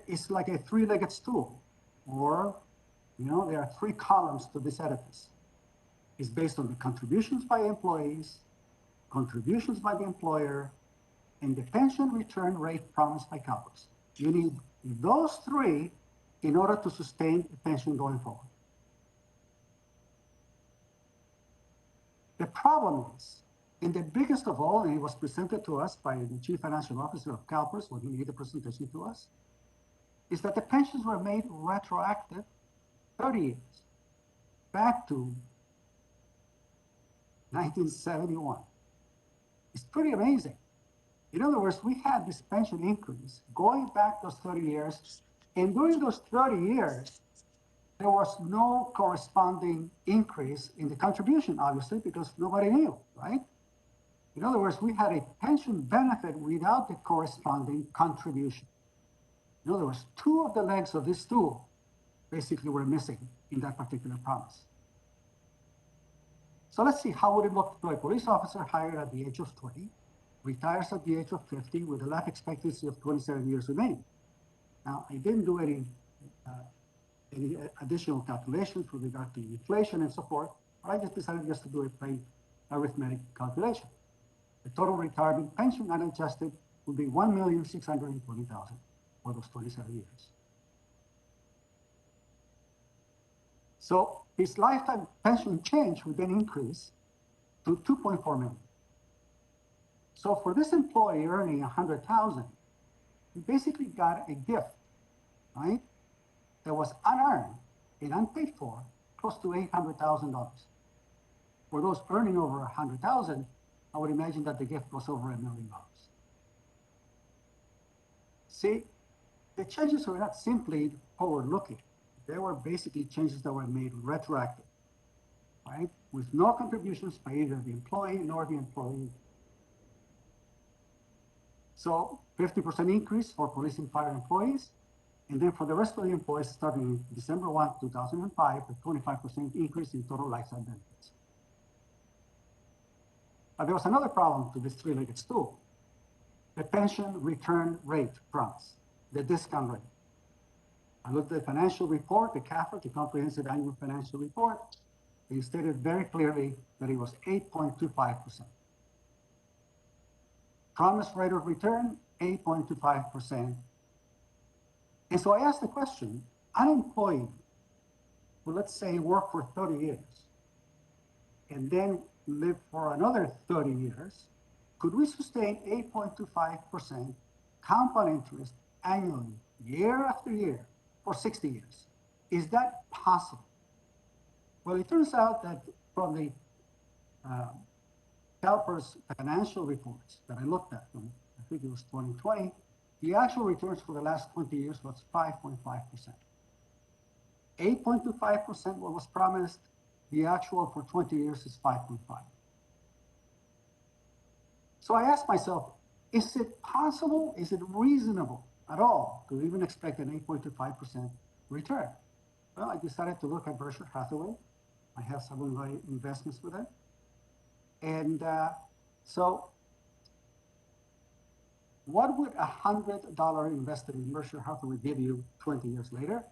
it's like a three-legged stool, or, there are three columns to this edifice. It's based on the contributions by employees, contributions by the employer, and the pension return rate promised by Calpers. You need those three in order to sustain the pension going forward. The problem is, and the biggest of all, and it was presented to us by the Chief Financial Officer of Calpers when he made the presentation to us, is that the pensions were made retroactive 30 years, back to 1971. It's pretty amazing. In other words, we had this pension increase going back those 30 years, and during those 30 years, there was no corresponding increase in the contribution, obviously, because nobody knew, right? In other words, we had a pension benefit without the corresponding contribution. In other words, two of the legs of this stool basically were missing in that particular promise. So let's see, how would it look to a police officer hired at the age of 20, retires at the age of 50 with a life expectancy of 27 years remaining. Now, I didn't do any additional calculations with regard to inflation and so forth, but I just decided just to do a plain arithmetic calculation. The total retirement pension unadjusted would be $1,620,000 for those 27 years. So his lifetime pension change would then increase to $2.4 million. So for this employee earning $100,000, he basically got a gift, right? That was unearned and unpaid for, close to $800,000. For those earning over $100,000, I would imagine that the gift was over $1 million. See, the changes were not simply forward-looking. They were basically changes that were made retroactive, right? With no contributions by either the employee nor the employee. So 50% increase for police and fire employees. And then for the rest of the employees, starting December 1, 2005, a 25% increase in total lifetime benefits. But there was another problem to this three-legged stool: the pension return rate promise, the discount rate. I looked at the financial report, the CAFR, the Comprehensive Annual Financial Report. They stated very clearly that it was 8.25%. Promised rate of return, 8.25%. And so I asked the question, an employee who, let's say, worked for 30 years and then lived for another 30 years, could we sustain 8.25% compound interest annually, year after year, for 60 years? Is that possible? Well, it turns out that from the Calpers financial reports that I looked at, from, I think it was 2020, the actual returns for the last 20 years was 5.5%. 8.25% what was promised, the actual for 20 years is 5.5. So I asked myself, is it possible, is it reasonable at all to even expect an 8.25% return? Well, I decided to look at Berkshire Hathaway. I have some of my investments with it. And so what would $100 invested in Berkshire Hathaway give you 20 years later,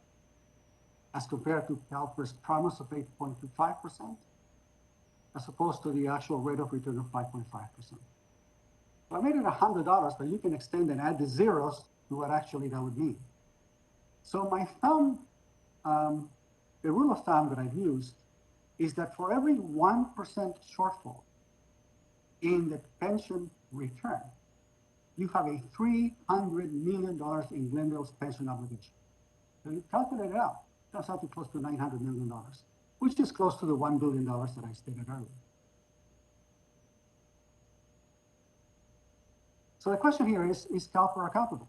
as compared to Calpers' promise of 8.25%, as opposed to the actual rate of return of 5.5%? So I made it $100, but you can extend and add the zeros to what actually that would mean. So my thumb, the rule of thumb that I've used is that for every 1% shortfall in the pension return, you have a $300 million in Glendale's pension obligation. So you calculate it out, it comes out to close to $900 million, which is close to the $1 billion that I stated earlier. So the question here is Calper accountable?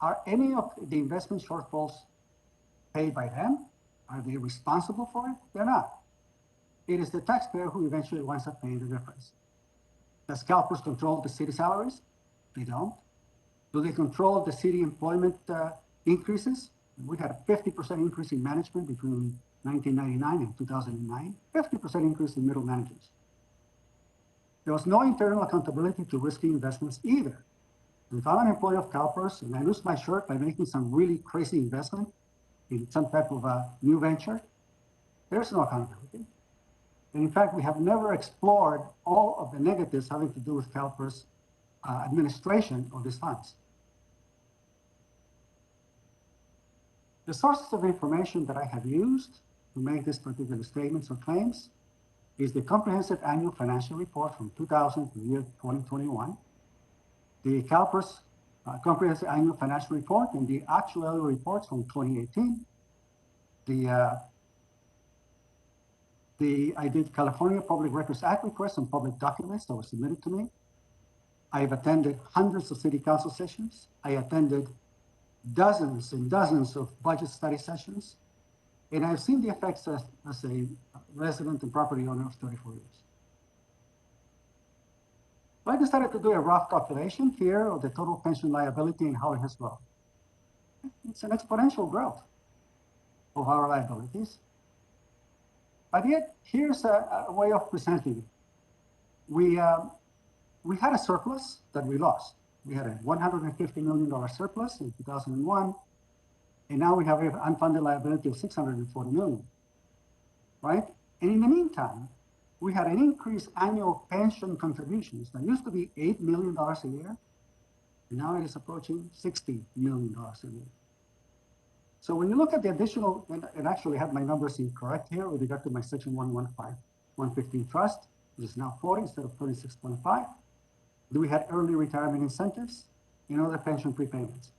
Are any of the investment shortfalls paid by them? Are they responsible for it? They're not. It is the taxpayer who eventually winds up paying the difference. Does CalPERS control the city salaries? They don't. Do they control the city employment increases? We had a 50% increase in management between 1999 and 2009, 50% increase in middle managers. There was no internal accountability to risky investments either. If I'm an employee of CalPERS and I lose my shirt by making some really crazy investment in some type of a new venture, there's no accountability. And in fact, we have never explored all of the negatives having to do with CalPERS administration of these funds. The sources of information that I have used to make these particular statements or claims is the Comprehensive Annual Financial Report from 2000 to the year 2021, the CalPERS Comprehensive Annual Financial Report and the actuarial reports from 2018, I did California Public Records Act requests on public documents that were submitted to me. I've attended hundreds of city council sessions. I attended dozens and dozens of budget study sessions. And I've seen the effects as a resident and property owner of 34 years. So I decided to do a rough calculation here of the total pension liability and how it has grown. It's an exponential growth of our liabilities. But yet, here's a way of presenting it. We had a surplus that we lost. We had a $150 million surplus in 2001, and now we have an unfunded liability of $640 million, right? And in the meantime, we had an increased annual pension contributions that used to be $8 million a year, and now it is approaching $60 million a year. So when you look at the additional, and actually have my numbers incorrect here with regard to my section 115 trust, which is now 40 instead of 26.5. We had early retirement incentives and other pension prepayments.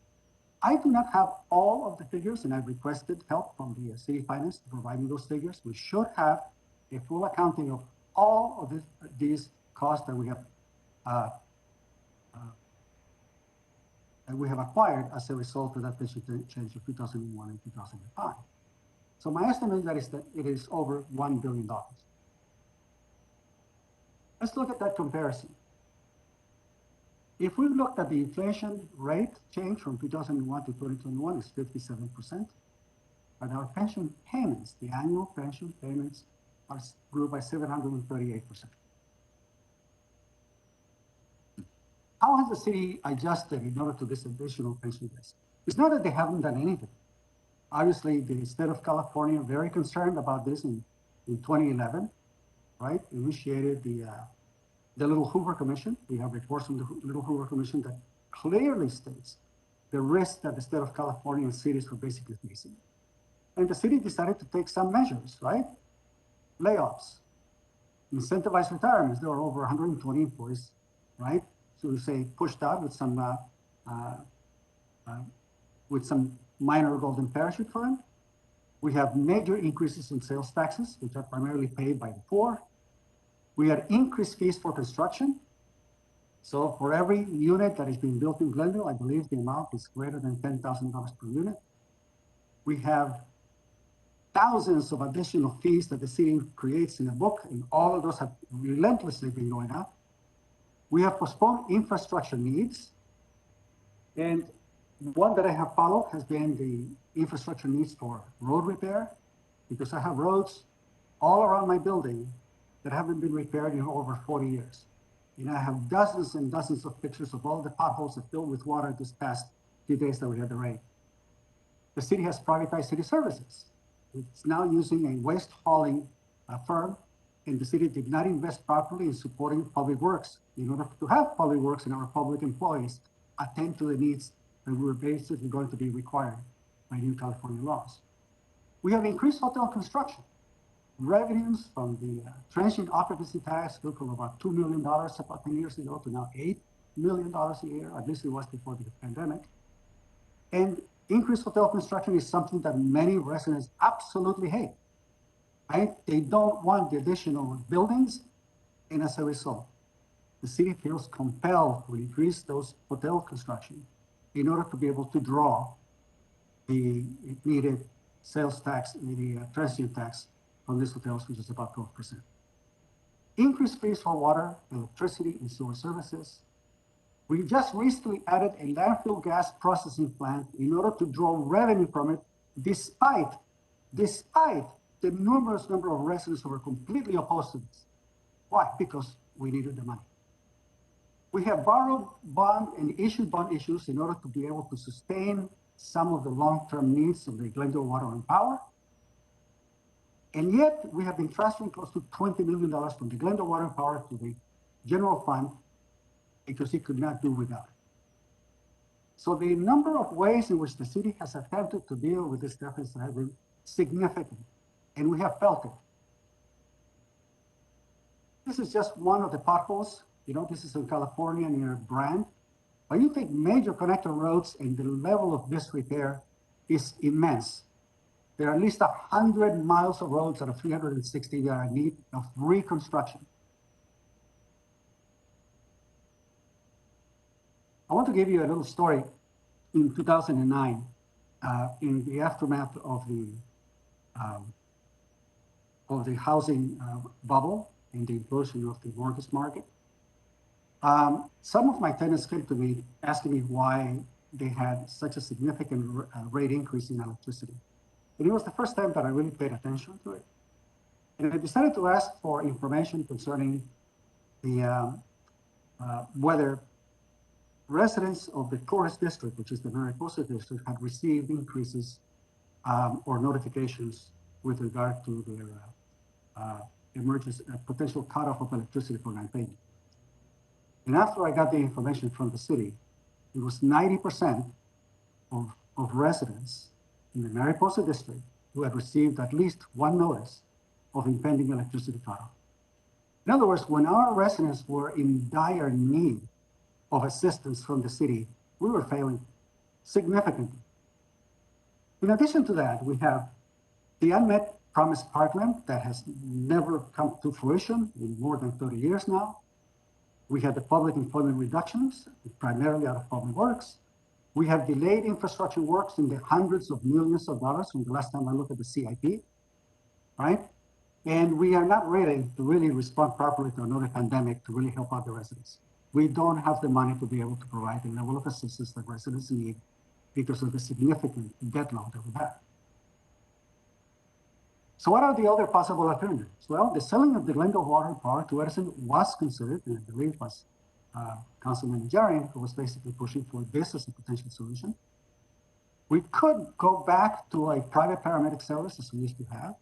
I do not have all of the figures, and I've requested help from the city finance to provide me those figures. We should have a full accounting of all of these costs that we have acquired as a result of that pension change of 2001 and 2005. So my estimate is that it is over $1 billion. Let's look at that comparison. If we looked at the inflation rate change from 2001 to 2021 is 57%, but our pension payments, the annual pension payments, grew by 738%. How has the city adjusted in order to this additional pension base? It's not that they haven't done anything. Obviously, the state of California, very concerned about this in 2011, right? Initiated the Little Hoover Commission. We have reports from the Little Hoover Commission that clearly states the risk that the state of California and cities were basically facing. And the city decided to take some measures, right? Layoffs, incentivized retirements. There were over 120 employees, right? So we say pushed out with some minor golden parachute for them. We have major increases in sales taxes, which are primarily paid by the poor. We had increased fees for construction. So for every unit that is being built in Glendale, I believe the amount is greater than $10,000 per unit. We have thousands of additional fees that the city creates in a book, and all of those have relentlessly been going up. We have postponed infrastructure needs. And one that I have followed has been the infrastructure needs for road repair, because I have roads all around my building that haven't been repaired in over 40 years. And I have dozens and dozens of pictures of all the potholes that filled with water this past few days that we had the rain. The city has privatized city services. It's now using a waste hauling firm, and the city did not invest properly in supporting public works. In order to have public works and our public employees attend to the needs that we were basically going to be required by new California laws. We have increased hotel construction. Revenues from the transient occupancy tax grew from about $2 million about 10 years ago to now $8 million a year, at least it was before the pandemic. And increased hotel construction is something that many residents absolutely hate, right? They don't want the additional buildings, and as a result, the city feels compelled to increase those hotel construction in order to be able to draw the needed sales tax, the transient tax from these hotels, which is about 12%. Increased fees for water, electricity, and sewer services. We just recently added a landfill gas processing plant in order to draw revenue from it, despite the numerous number of residents who were completely opposed to this. Why? Because we needed the money. We have borrowed bond and issued bond issues in order to be able to sustain some of the long-term needs of the Glendale Water and Power. And yet we have been transferring close to $20 million from the Glendale Water and Power to the general fund because it could not do without it. So the number of ways in which the city has attempted to deal with this deficit have been significant, and we have felt it. This is just one of the potholes. You know, this is in California near Brand. When you take major connector roads, and the level of disrepair is immense. There are at least 100 miles of roads out of 360 that are in need of reconstruction. I want to give you a little story. In 2009, in the aftermath um, of the housing bubble and the implosion of the mortgage market, some of my tenants came to me asking me why they had such a significant rate increase in electricity. And it was the first time that I really paid attention to it. And I decided to ask for information concerning the whether residents of the tourist district, which is the Mariposa district, had received increases or notifications with regard to their emergency potential cutoff of electricity for non-payment. And after I got the information from the city, it was 90% of residents in the Mariposa district who had received at least one notice of impending electricity cutoff. In other words, when our residents were in dire need of assistance from the city, we were failing significantly. In addition to that, we have the unmet promised parkland that has never come to fruition in more than 30 years now. We had the public employment reductions, primarily out of public works. We have delayed infrastructure works in the hundreds of millions of dollars from the last time I looked at the CIP, right? And we are not ready to really respond properly to another pandemic to really help out the residents. We don't have the money to be able to provide the level of assistance that residents need because of the significant debt load that we have. So what are the other possible alternatives? Well, the selling of the Glendale Water Power to Edison was considered, and I believe was Councilman Najarian who was basically pushing for this as a potential solution. We could go back to a private paramedic service as we used to have.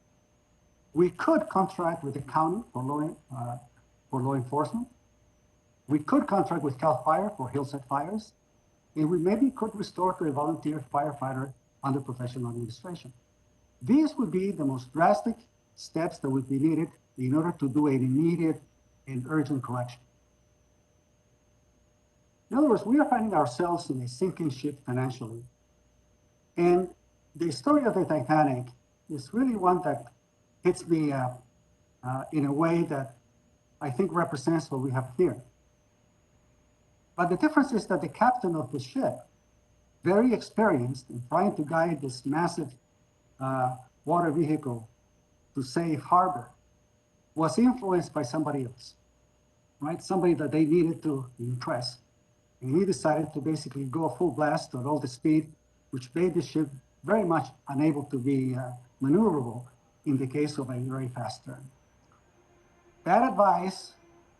We could contract with the county for law enforcement. We could contract with CAL FIRE for hillside fires, and we maybe could restore to a volunteer firefighter under professional administration. These would be the most drastic steps that would be needed in order to do an immediate and urgent correction. In other words, we are finding ourselves in a sinking ship financially. And the story of the Titanic is really one that hits me in a way that I think represents what we have here. But the difference is that the captain of the ship, very experienced in trying to guide this massive water vehicle to safe harbor, was influenced by somebody else, right? Somebody that they needed to impress. And he decided to basically go full blast at all the speed, which made the ship very much unable to be maneuverable in the case of a very fast turn. Bad advice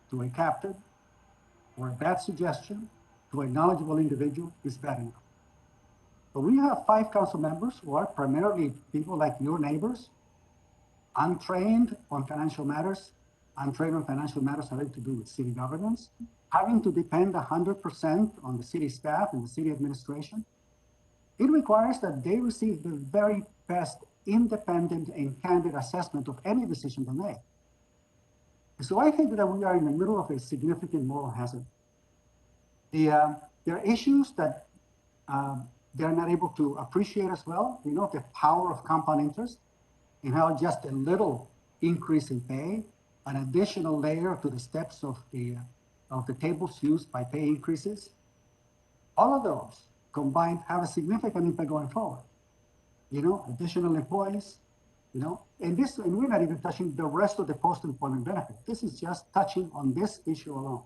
to a captain or a bad suggestion to a knowledgeable individual is bad enough. But we have 5 council members who are primarily people like your neighbors, untrained on financial matters having to do with city governance, having to depend 100% on the city staff and the city administration. It requires that they receive the very best independent and candid assessment of any decision they make. So I think that we are in the middle of a significant moral hazard. There are issues that they're not able to appreciate as well. You know, the power of compound interest and how just a little increase in pay, an additional layer to the steps of the tables used by pay increases, all of those combined have a significant impact going forward. You know, additional employees, you know, and we're not even touching the rest of the post-employment benefit. This is just touching on this issue alone.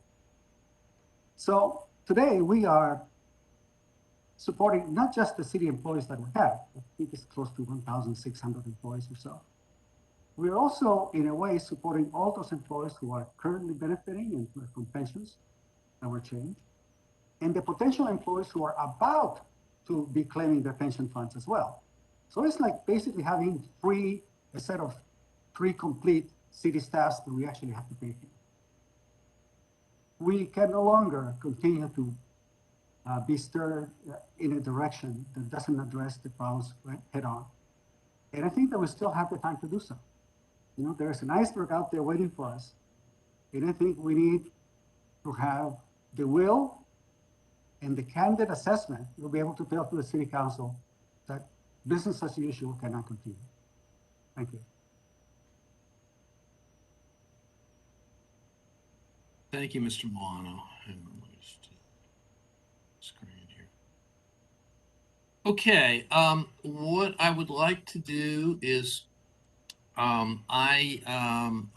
So today we are supporting not just the city employees that we have, I think it's close to 1,600 employees or so. We're also, in a way, supporting all those employees who are currently benefiting from pensions that were changed, and the potential employees who are about to be claiming their pension funds as well. So it's like basically having a set of 3 complete city staffs that we actually have to pay for. We can no longer continue to be stirred in a direction that doesn't address the problems head on. And I think that we still have the time to do so. You know, there's an iceberg out there waiting for us. And I think we need to have the will and the candid assessment. We'll be able to tell to the city council that business as usual cannot continue. Thank you. Thank you, Mr. Milano. Okay, what I would like to do is, I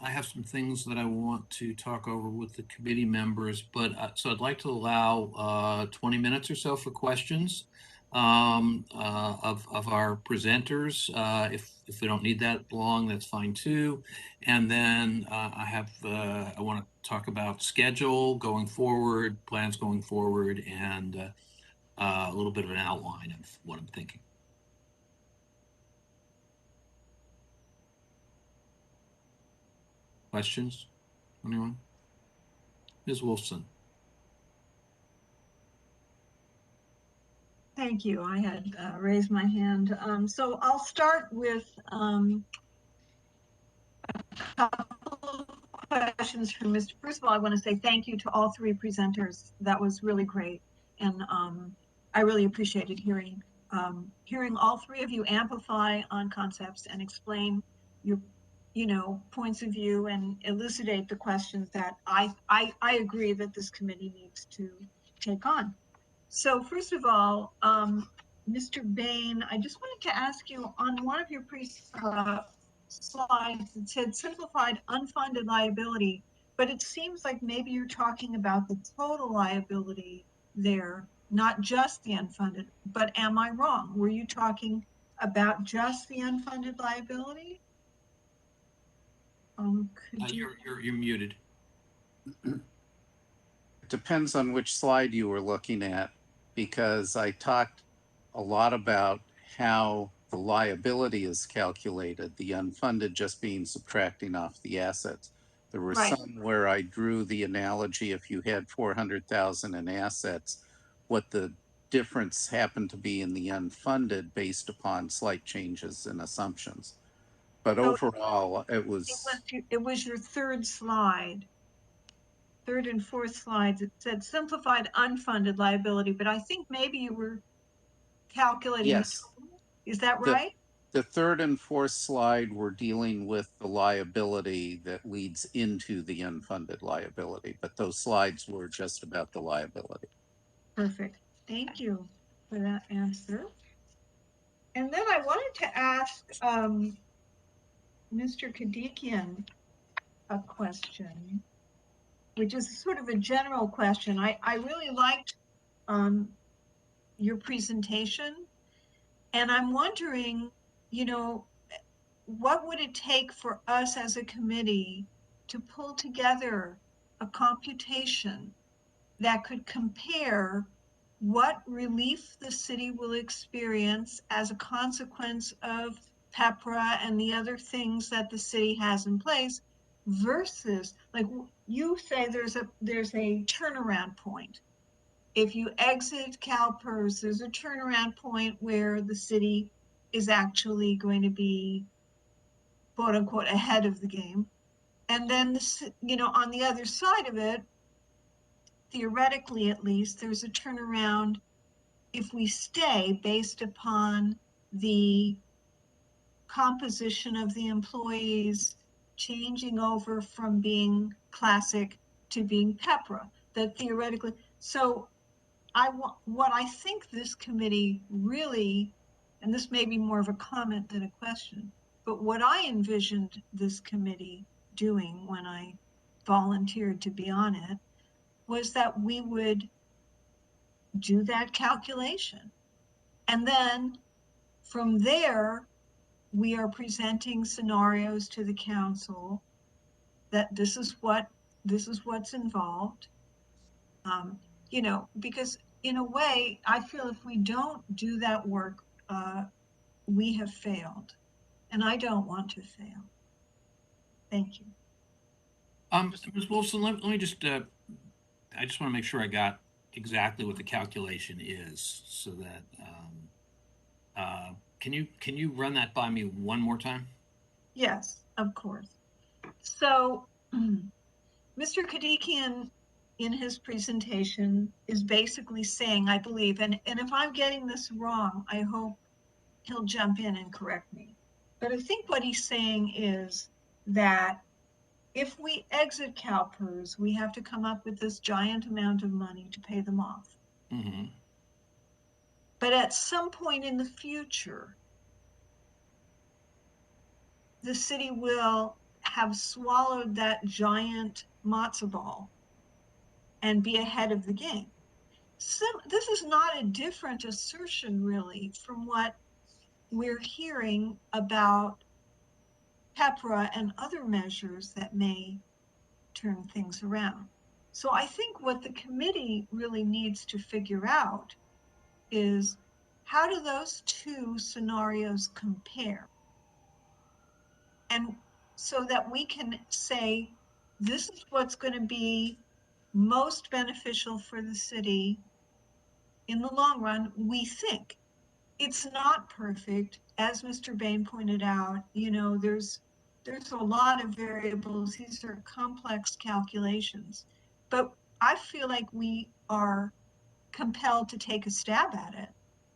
have some things that I want to talk over with the committee members, but, so I'd like to allow, 20 minutes or so for questions, of our presenters. If we don't need that long, that's fine too. And then, I want to talk about schedule going forward, plans going forward, and, a little bit of an outline of what I'm thinking. Questions? Anyone? Ms. Wolfson? Thank you. I had raised my hand. So I'll start with a couple of questions from Mr. First of all, I want to say thank you to all three presenters. That was really great. And I really appreciated hearing all three of you amplify on concepts and explain your points of view and elucidate the questions that I agree that this committee needs to take on. So first of all, Mr. Bain, I just wanted to ask you on one of your slides, it said simplified unfunded liability, but it seems like maybe you're talking about the total liability there, not just the unfunded, but am I wrong? Were you talking about just the unfunded liability? You're muted. It depends on which slide you were looking at, because I talked a lot about how the liability is calculated, the unfunded just being subtracting off the assets. There were Right. some where I drew the analogy, if you had 400,000 in assets, what the difference happened to be in the unfunded based upon slight changes in assumptions. But So overall, it was it was your third slide. Third and fourth slides, it said simplified unfunded liability, but I think maybe you were calculating the yes. total. Is that The, right? the third and fourth slide were dealing with the liability that leads into the unfunded liability, but those slides were just about the liability. Perfect. Thank you for that answer. And then I wanted to ask Mr. Kadikian a question, which is sort of a general question. I really liked your presentation, and I'm wondering, what would it take for us as a committee to pull together a computation that could compare what relief the city will experience as a consequence of PEPRA and the other things that the city has in place versus, like you say, there's a turnaround point. If you exit Calpers, there's a turnaround point where the city is actually going to be quote unquote ahead of the game. And then, on the other side of it, theoretically at least, there's a turnaround if we stay based upon the composition of the employees changing over from being classic to being PEPRA, that theoretically. So what I think this committee really, and this may be more of a comment than a question, but what I envisioned this committee doing when I volunteered to be on it was that we would do that calculation. And then from there, we are presenting scenarios to the council that this is what's involved. Because in a way, I feel if we don't do that work, we have failed. And I don't want to fail. Thank you. Ms. Wolfson, let me just, I just want to make sure I got exactly what the calculation is so that, can you run that by me one more time? Yes, of course. So Mr. Kadikian in his presentation is basically saying, I believe, and if I'm getting this wrong, I hope he'll jump in and correct me. But I think what he's saying is that if we exit CalPERS, we have to come up with this giant amount of money to pay them off. Mm-hmm. But at some point in the future, the city will have swallowed that giant matzo ball and be ahead of the game. So this is not a different assertion, really, from what we're hearing about PEPRA and other measures that may turn things around. So I think what the committee really needs to figure out is, how do those two scenarios compare? And so that we can say, this is what's going to be most beneficial for the city in the long run, we think. It's not perfect. As Mr. Bain pointed out, there's a lot of variables. These are complex calculations. But I feel like we are compelled to take a stab at it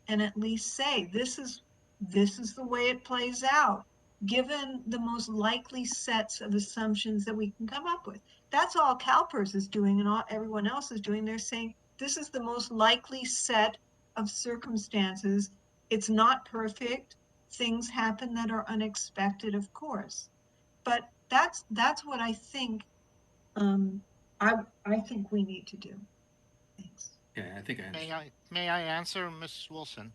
and at least say, this is the way it plays out, given the most likely sets of assumptions that we can come up with. That's all Calpers is doing, and everyone else is doing. They're saying, this is the most likely set of circumstances. It's not perfect. Things happen that are unexpected, of course. But that's what I think I think we need to do. Thanks. Okay, I think I understand. May I answer, Ms. Wilson?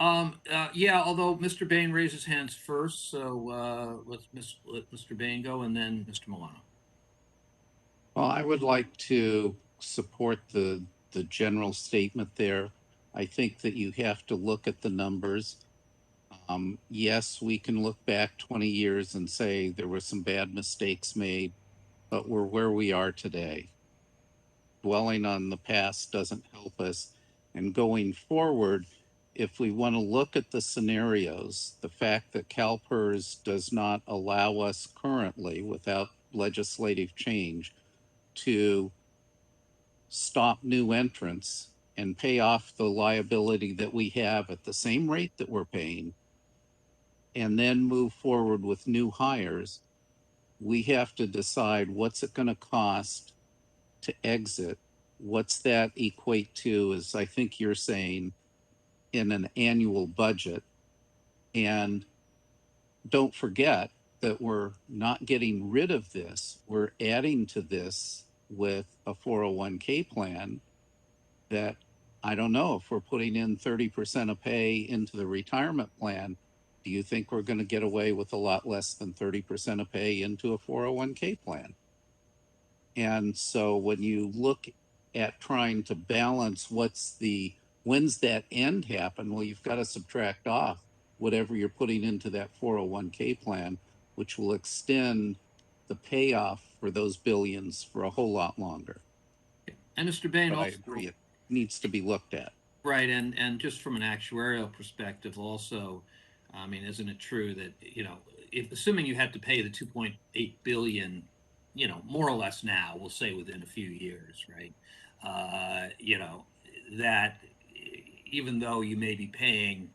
Yeah, although Mr. Bain raised his hands first, so let Mr. Bain go and then Mr. Milano. Well, I would like to support the general statement there. I think that you have to look at the numbers. Yes, we can look back 20 years and say there were some bad mistakes made, but we're where we are today. Dwelling on the past doesn't help us. And going forward, if we want to look at the scenarios, the fact that CalPERS does not allow us currently, without legislative change, to stop new entrants and pay off the liability that we have at the same rate that we're paying, and then move forward with new hires, we have to decide what's it going to cost to exit. What's that equate to, as I think you're saying, in an annual budget? And don't forget that we're not getting rid of this. We're adding to this with a 401k plan that, I don't know, if we're putting in 30% of pay into the retirement plan, do you think we're going to get away with a lot less than 30% of pay into a 401k plan? And so when you look at trying to balance when's that end happen? Well, you've got to subtract off whatever you're putting into that 401k plan, which will extend the payoff for those billions for a whole lot longer. And Mr. Bain, But I also, agree, it needs to be looked at. right, and just from an actuarial perspective also, I mean, isn't it true that, if assuming you had to pay the 2.8 billion, more or less now, we'll say within a few years, right? That even though you may be paying,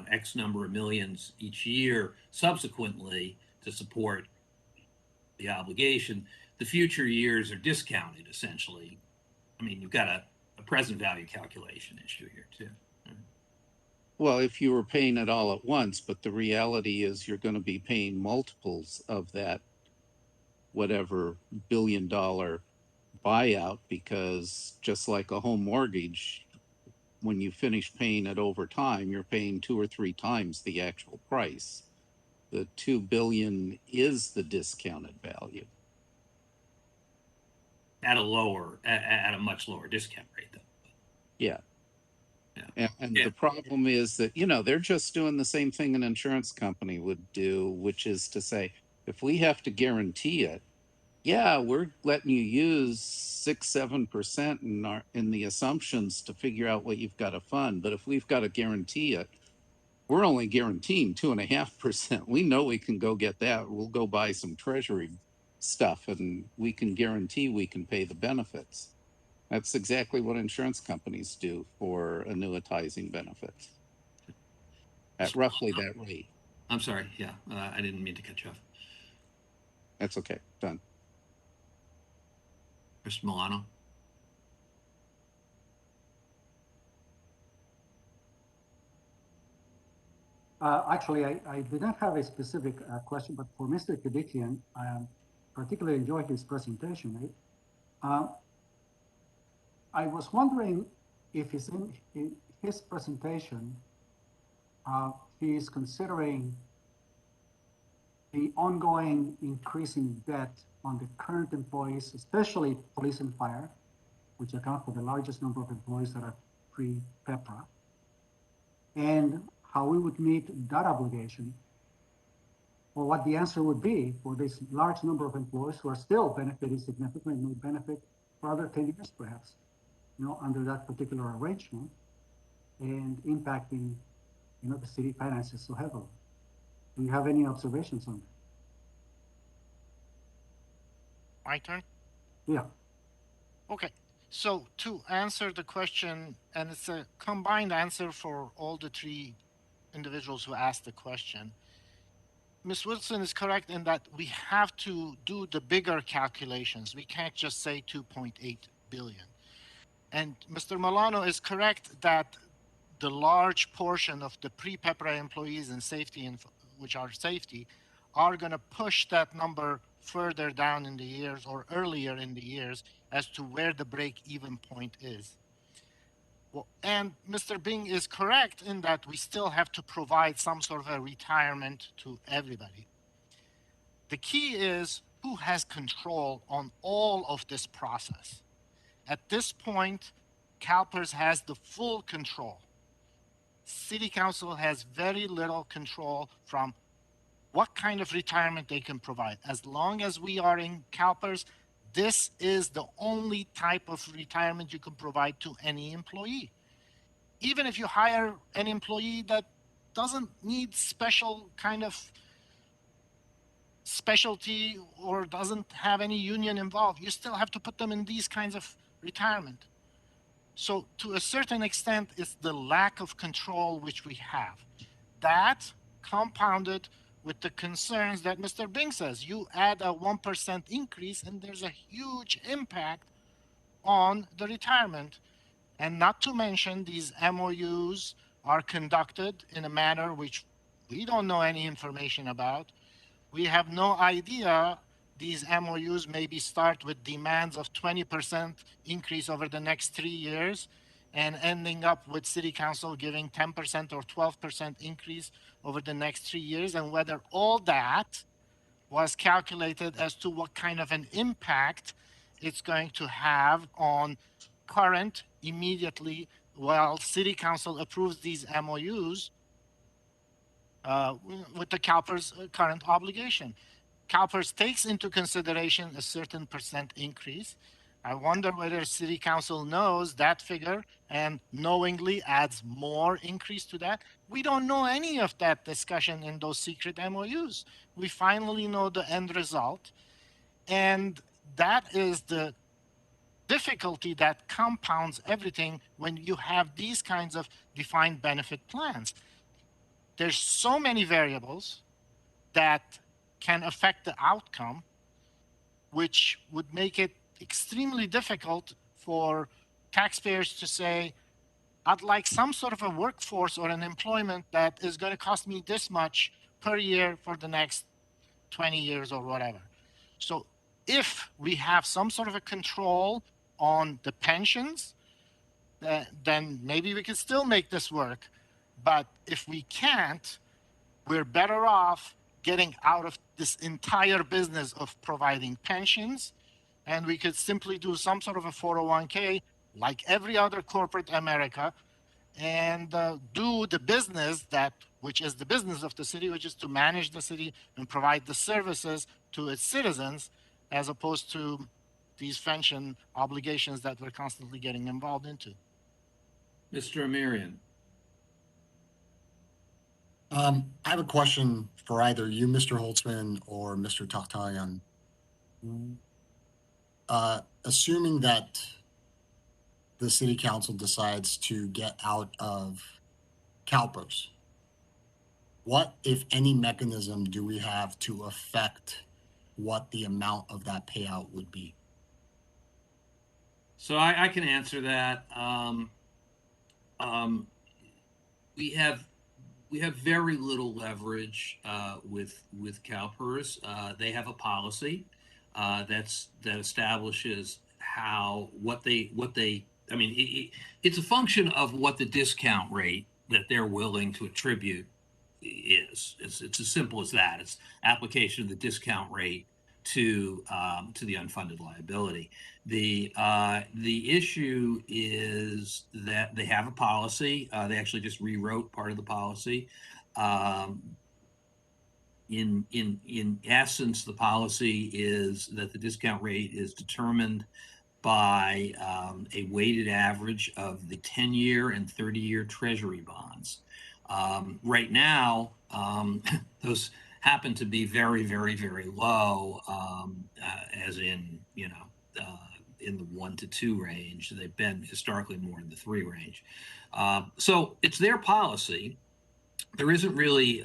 X number of millions each year subsequently to support the obligation, the future years are discounted essentially. I mean, you've got a present value calculation issue here too. Well, if you were paying it all at once, but the reality is you're going to be paying multiples of that, whatever billion-dollar buyout, because just like a home mortgage, when you finish paying it over time, you're paying 2 or 3 times the actual price. The 2 billion is the discounted value. At a much lower discount rate though. Yeah. Yeah. And the problem is that, they're just doing the same thing an insurance company would do, which is to say, if we have to guarantee it, yeah, we're letting you use 6-7% in the assumptions to figure out what you've got to fund. But if we've got to guarantee it, we're only guaranteeing 2.5%. We know we can go get that. We'll go buy some treasury stuff and we can guarantee we can pay the benefits. That's exactly what insurance companies do for annuitizing benefits at roughly that rate. I'm sorry. Yeah, I didn't mean to cut you off. That's okay. Done. Mr. Milano. Actually, I did not have a specific question, but for Mr. Kadikian, I particularly enjoyed his presentation. Uh, I was wondering if in his presentation, he is considering the ongoing increasing debt on the current employees, especially police and fire, which account for the largest number of employees that are pre-PEPRA, and how we would meet that obligation, or what the answer would be for this large number of employees who are still benefiting significantly and may benefit for other 10 years perhaps, under that particular arrangement, and impacting, the city finances so heavily. Do you have any observations on that? My turn? Yeah. Okay. So to answer the question, and it's a combined answer for all the three individuals who asked the question. Ms. Wilson is correct in that we have to do the bigger calculations. We can't just say 2.8 billion. And Mr. Milano is correct that the large portion of the pre-PEPRA employees in safety, which are safety, are going to push that number further down in the years or earlier in the years as to where the break-even point is. Well, and Mr. Bing is correct in that we still have to provide some sort of a retirement to everybody. The key is who has control on all of this process. At this point, Calpers has the full control. City Council has very little control from what kind of retirement they can provide. As long as we are in Calpers, this is the only type of retirement you can provide to any employee. Even if you hire an employee that doesn't need special kind of specialty or doesn't have any union involved, you still have to put them in these kinds of retirement. So to a certain extent, it's the lack of control which we have. That compounded with the concerns that Mr. Bing says. You add a 1% increase and there's a huge impact on the retirement. And not to mention, these MOUs are conducted in a manner which we don't know any information about. We have no idea. These MOUs maybe start with demands of 20% increase over the next 3 years and ending up with City Council giving 10% or 12% increase over the next 3 years, and whether all that was calculated as to what kind of an impact it's going to have on current immediately while City Council approves these MOUs with the Calpers current obligation. Calpers takes into consideration a certain percent increase. I wonder whether City Council knows that figure and knowingly adds more increase to that. We don't know any of that discussion in those secret MOUs. We finally know the end result. And that is the difficulty that compounds everything when you have these kinds of defined benefit plans. There's so many variables that can affect the outcome, which would make it extremely difficult for taxpayers to say, I'd like some sort of a workforce or an employment that is going to cost me this much per year for the next 20 years or whatever. So if we have some sort of a control on the pensions, then maybe we can still make this work. But if we can't, we're better off getting out of this entire business of providing pensions, and we could simply do some sort of a 401k like every other corporate America and do the business which is the business of the city, which is to manage the city and provide the services to its citizens, as opposed to these pension obligations that we're constantly getting involved into. Mr. Amirian. I have a question for either you, Mr. Holtzman, or Mr. Takhtayan. Assuming that the city council decides to get out of Calpers, what, if any, mechanism do we have to affect what the amount of that payout would be? So I can answer that. We have very little leverage with Calpers. They have a policy that establishes what they. I mean, it's a function of what the discount rate that they're willing to attribute is. It's as simple as that. It's application of the discount rate to the unfunded liability. The issue is that they have a policy. They actually just rewrote part of the policy. In essence, the policy is that the discount rate is determined by a weighted average of the 10-year and 30-year Treasury bonds. Right now, those happen to be very, very, very low, as in, in the 1 to 2 range. They've been historically more in the 3 range. So it's their policy. There isn't really,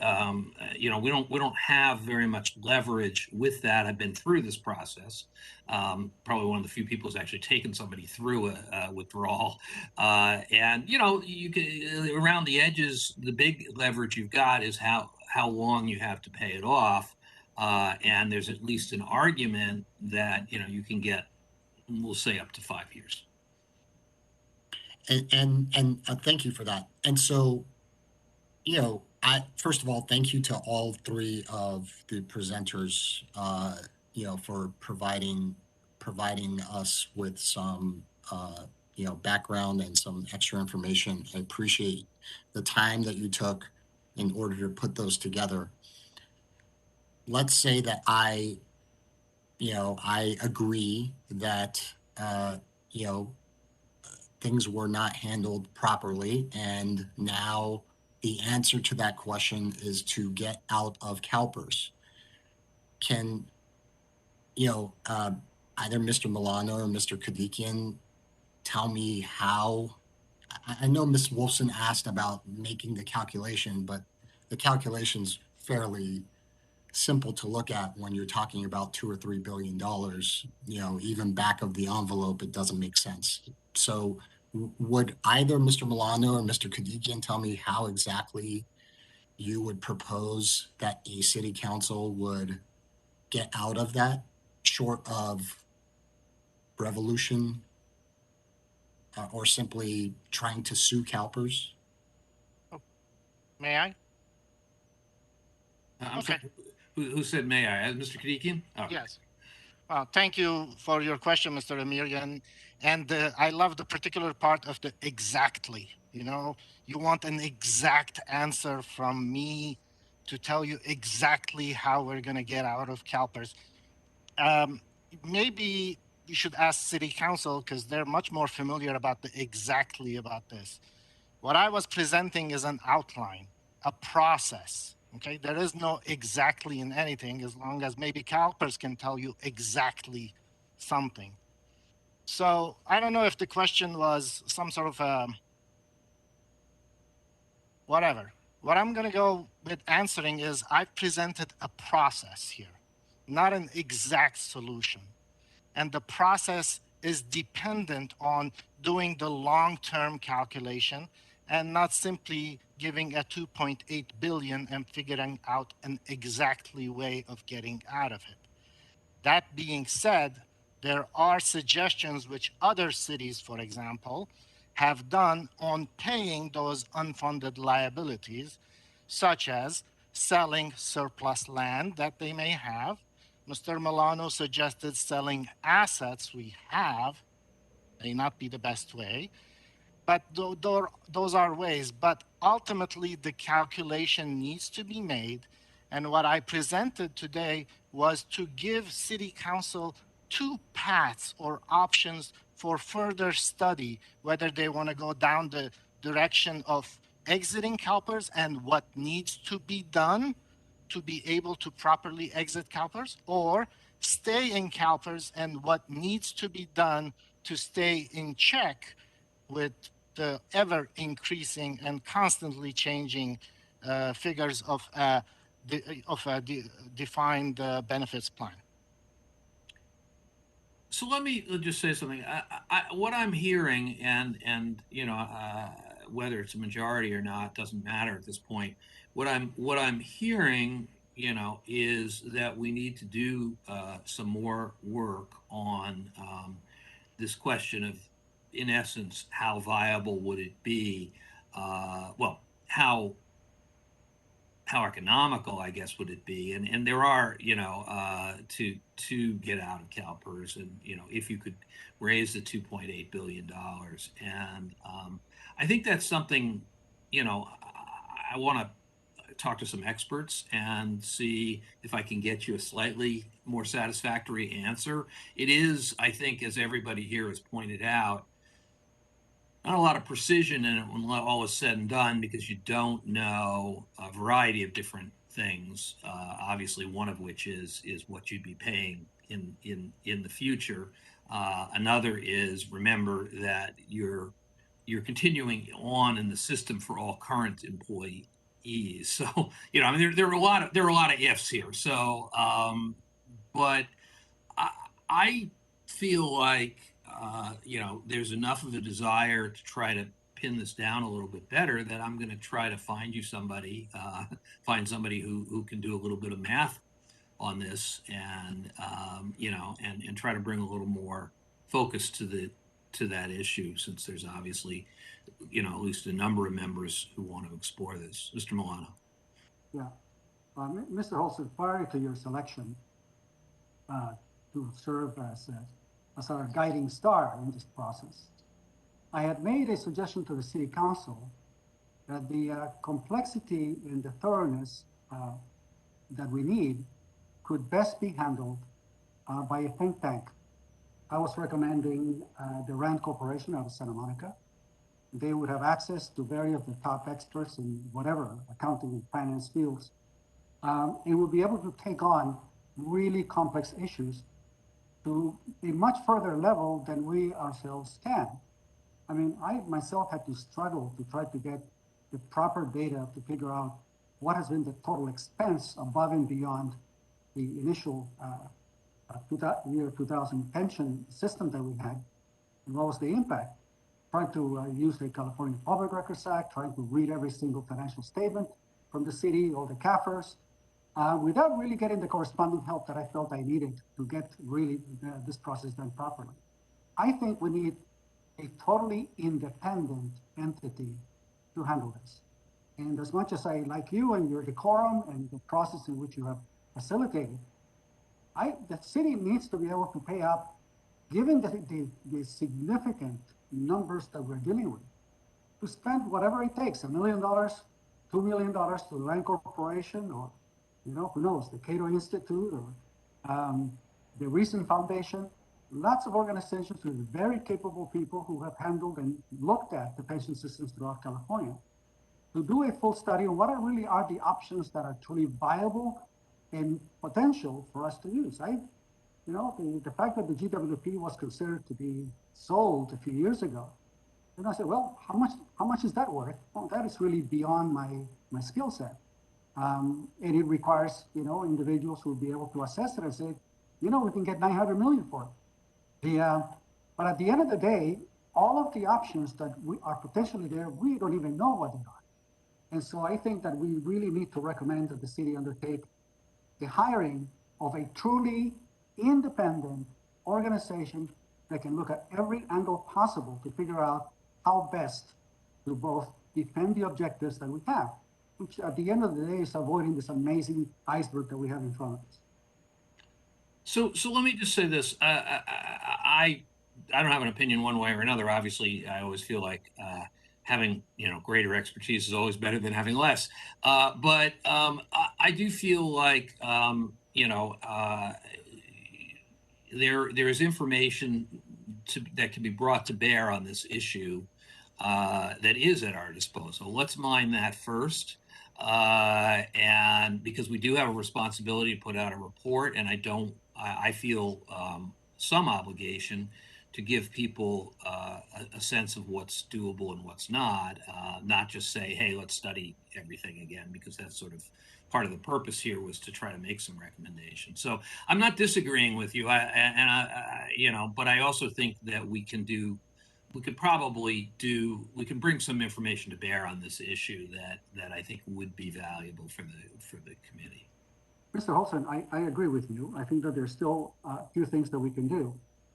we don't have very much leverage with that. I've been through this process. Probably one of the few people who's actually taken somebody through a withdrawal. And you can, around the edges, the big leverage you've got is how long you have to pay it off. And there's at least an argument that you can get, we'll say, up to 5 years. And thank you for that. And so, first of all, thank you to all 3 of the presenters, for providing us with some, background and some extra information. I appreciate the time that you took in order to put those together. Let's say that I agree that, things were not handled properly, and now the answer to that question is to get out of Calpers. Can, either Mr. Milano or Mr. Kadikian tell me how? I know Ms. Wolfson asked about making the calculation, but the calculation's fairly simple to look at when you're talking about $2 or $3 billion. Even back of the envelope, it doesn't make sense. So would either Mr. Milano or Mr. Kadikian tell me how exactly you would propose that a city council would get out of that, short of revolution, or simply trying to sue Calpers? May I? I'm Okay. sorry, who said may I? Mr. Kadikian? Oh. Yes. Well, thank you for your question, Mr. Amirian. And I love the particular part of the exactly. You want an exact answer from me to tell you exactly how we're going to get out of Calpers. Maybe you should ask City Council, because they're much more familiar about exactly about this. What I was presenting is an outline, a process. Okay, there is no exactly in anything, as long as maybe Calpers can tell you exactly something. So I don't know if the question was some sort of whatever. What I'm going to go with answering is I've presented a process here, not an exact solution. And the process is dependent on doing the long-term calculation and not simply giving a 2.8 billion and figuring out an exactly way of getting out of it. That being said, there are suggestions which other cities, for example, have done on paying those unfunded liabilities, such as selling surplus land that they may have. Mr. Milano suggested selling assets we have, may not be the best way, but those are ways. But ultimately, the calculation needs to be made. And what I presented today was to give City Council 2 paths or options for further study, whether they want to go down the direction of exiting Calpers and what needs to be done to be able to properly exit Calpers, or stay in Calpers and what needs to be done to stay in check with the ever increasing and constantly changing figures of a defined benefits plan. So let me just say something. What I'm hearing, and whether it's a majority or not doesn't matter at this point. what I'm hearing, is that we need to do some more work on this question of, in essence, how viable would it be? Well, how economical, I guess, would it be? And there are, to get out of CalPERS, and if you could raise the $2.8 billion, and I think that's something, I want to talk to some experts and see if I can get you a slightly more satisfactory answer. It is, I think, as everybody here has pointed out, not a lot of precision in it when all is said and done, because you don't know a variety of different things. Obviously, one of which is what you'd be paying in the future. Another is, remember that you're continuing on in the system for all current employees. So I mean, there are a lot of ifs here. So, but I feel like there's enough of a desire to try to pin this down a little bit better that I'm going to try to find you somebody, find somebody who can do a little bit of math on this, and and try to bring a little more focus to that issue, since there's obviously at least a number of members who want to explore this. Mr. Milano. Yeah. Mr. Holster, prior to your selection to serve as our guiding star in this process, I had made a suggestion to the City Council that the complexity and the thoroughness that we need could best be handled by a think tank. I was recommending the RAND Corporation out of Santa Monica. They would have access to various of the top experts in whatever accounting and finance fields, and would be able to take on really complex issues to a much further level than we ourselves can. I mean, I myself had to struggle to try to get the proper data to figure out what has been the total expense above and beyond the initial year 2000 pension system that we had, and what was the impact. Trying to use the California Public Records Act, trying to read every single financial statement from the city or the Calpers, without really getting the corresponding help that I felt I needed to get really this process done properly. I think we need a totally independent entity to handle this. And as much as I like you and your decorum and the process in which you have facilitated, the city needs to be able to pay up, given the significant numbers that we're dealing with, to spend whatever it takes, $1 million, $2 million to the RAND Corporation, or who knows, the Cato Institute, or the Reason Foundation. Lots of organizations with very capable people who have handled and looked at the pension systems throughout California, to do a full study on what really are the options that are truly viable and potential for us to use. The fact that the GWP was considered to be sold a few years ago, and I said, well, how much is that worth? Well, that is really beyond my skill set. And it requires, individuals who will be able to assess it and say, we can get 900 million for it. But at the end of the day, all of the options that are potentially there, we don't even know what they are. And so I think that we really need to recommend that the city undertake the hiring of a truly independent organization that can look at every angle possible to figure out how best to both defend the objectives that we have, which at the end of the day is avoiding this amazing iceberg that we have in front of us. So let me just say this. I don't have an opinion one way or another. Obviously, I always feel like having greater expertise is always better than having less. But I do feel like there is information that can be brought to bear on this issue that is at our disposal. Let's mine that first. And because we do have a responsibility to put out a report, and I feel some obligation to give people a sense of what's doable and what's not just say, hey, let's study everything again, because that's sort of part of the purpose here, was to try to make some recommendations. So I'm not disagreeing with you, but I also think that we can do we could probably we can bring some information to bear on this issue that I think would be valuable for the committee. Mr. Holson, I agree with you. I think that there's still a few things that we can do.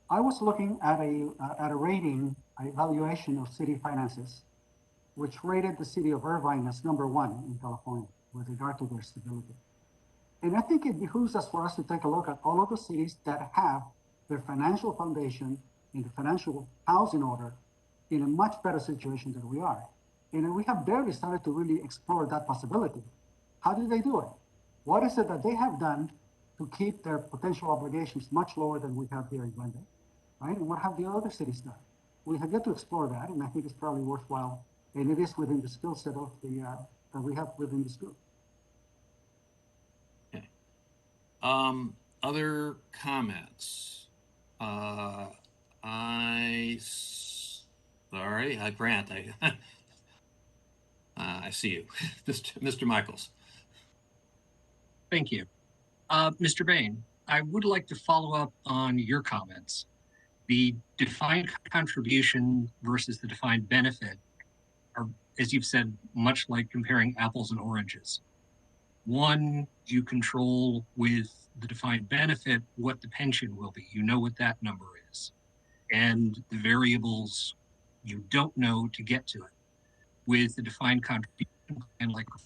I was looking at a rating, evaluation of city finances, which rated the city of Irvine as #1 in California with regard to their stability. And I think it behooves us for us to take a look at all of the cities that have their financial foundation and the financial house in order in a much better situation than we are. And we have barely started to really explore that possibility. How do they do it? What is it that they have done to keep their potential obligations much lower than we have here in Glendale, right? And what have the other cities done? We have yet to explore that, and I think it's probably worthwhile, and it is within the skill set of that we have within this group. Okay. Other comments? Sorry, Grant, I see you, Mr. Michaels. Thank you. Mr. Bain, I would like to follow up on your comments. The defined contribution versus the defined benefit are, as you've said, much like comparing apples and oranges. One, you control with the defined benefit what the pension will be. You know what that number is. And the variables you don't know to get to it. With the defined contribution plan like a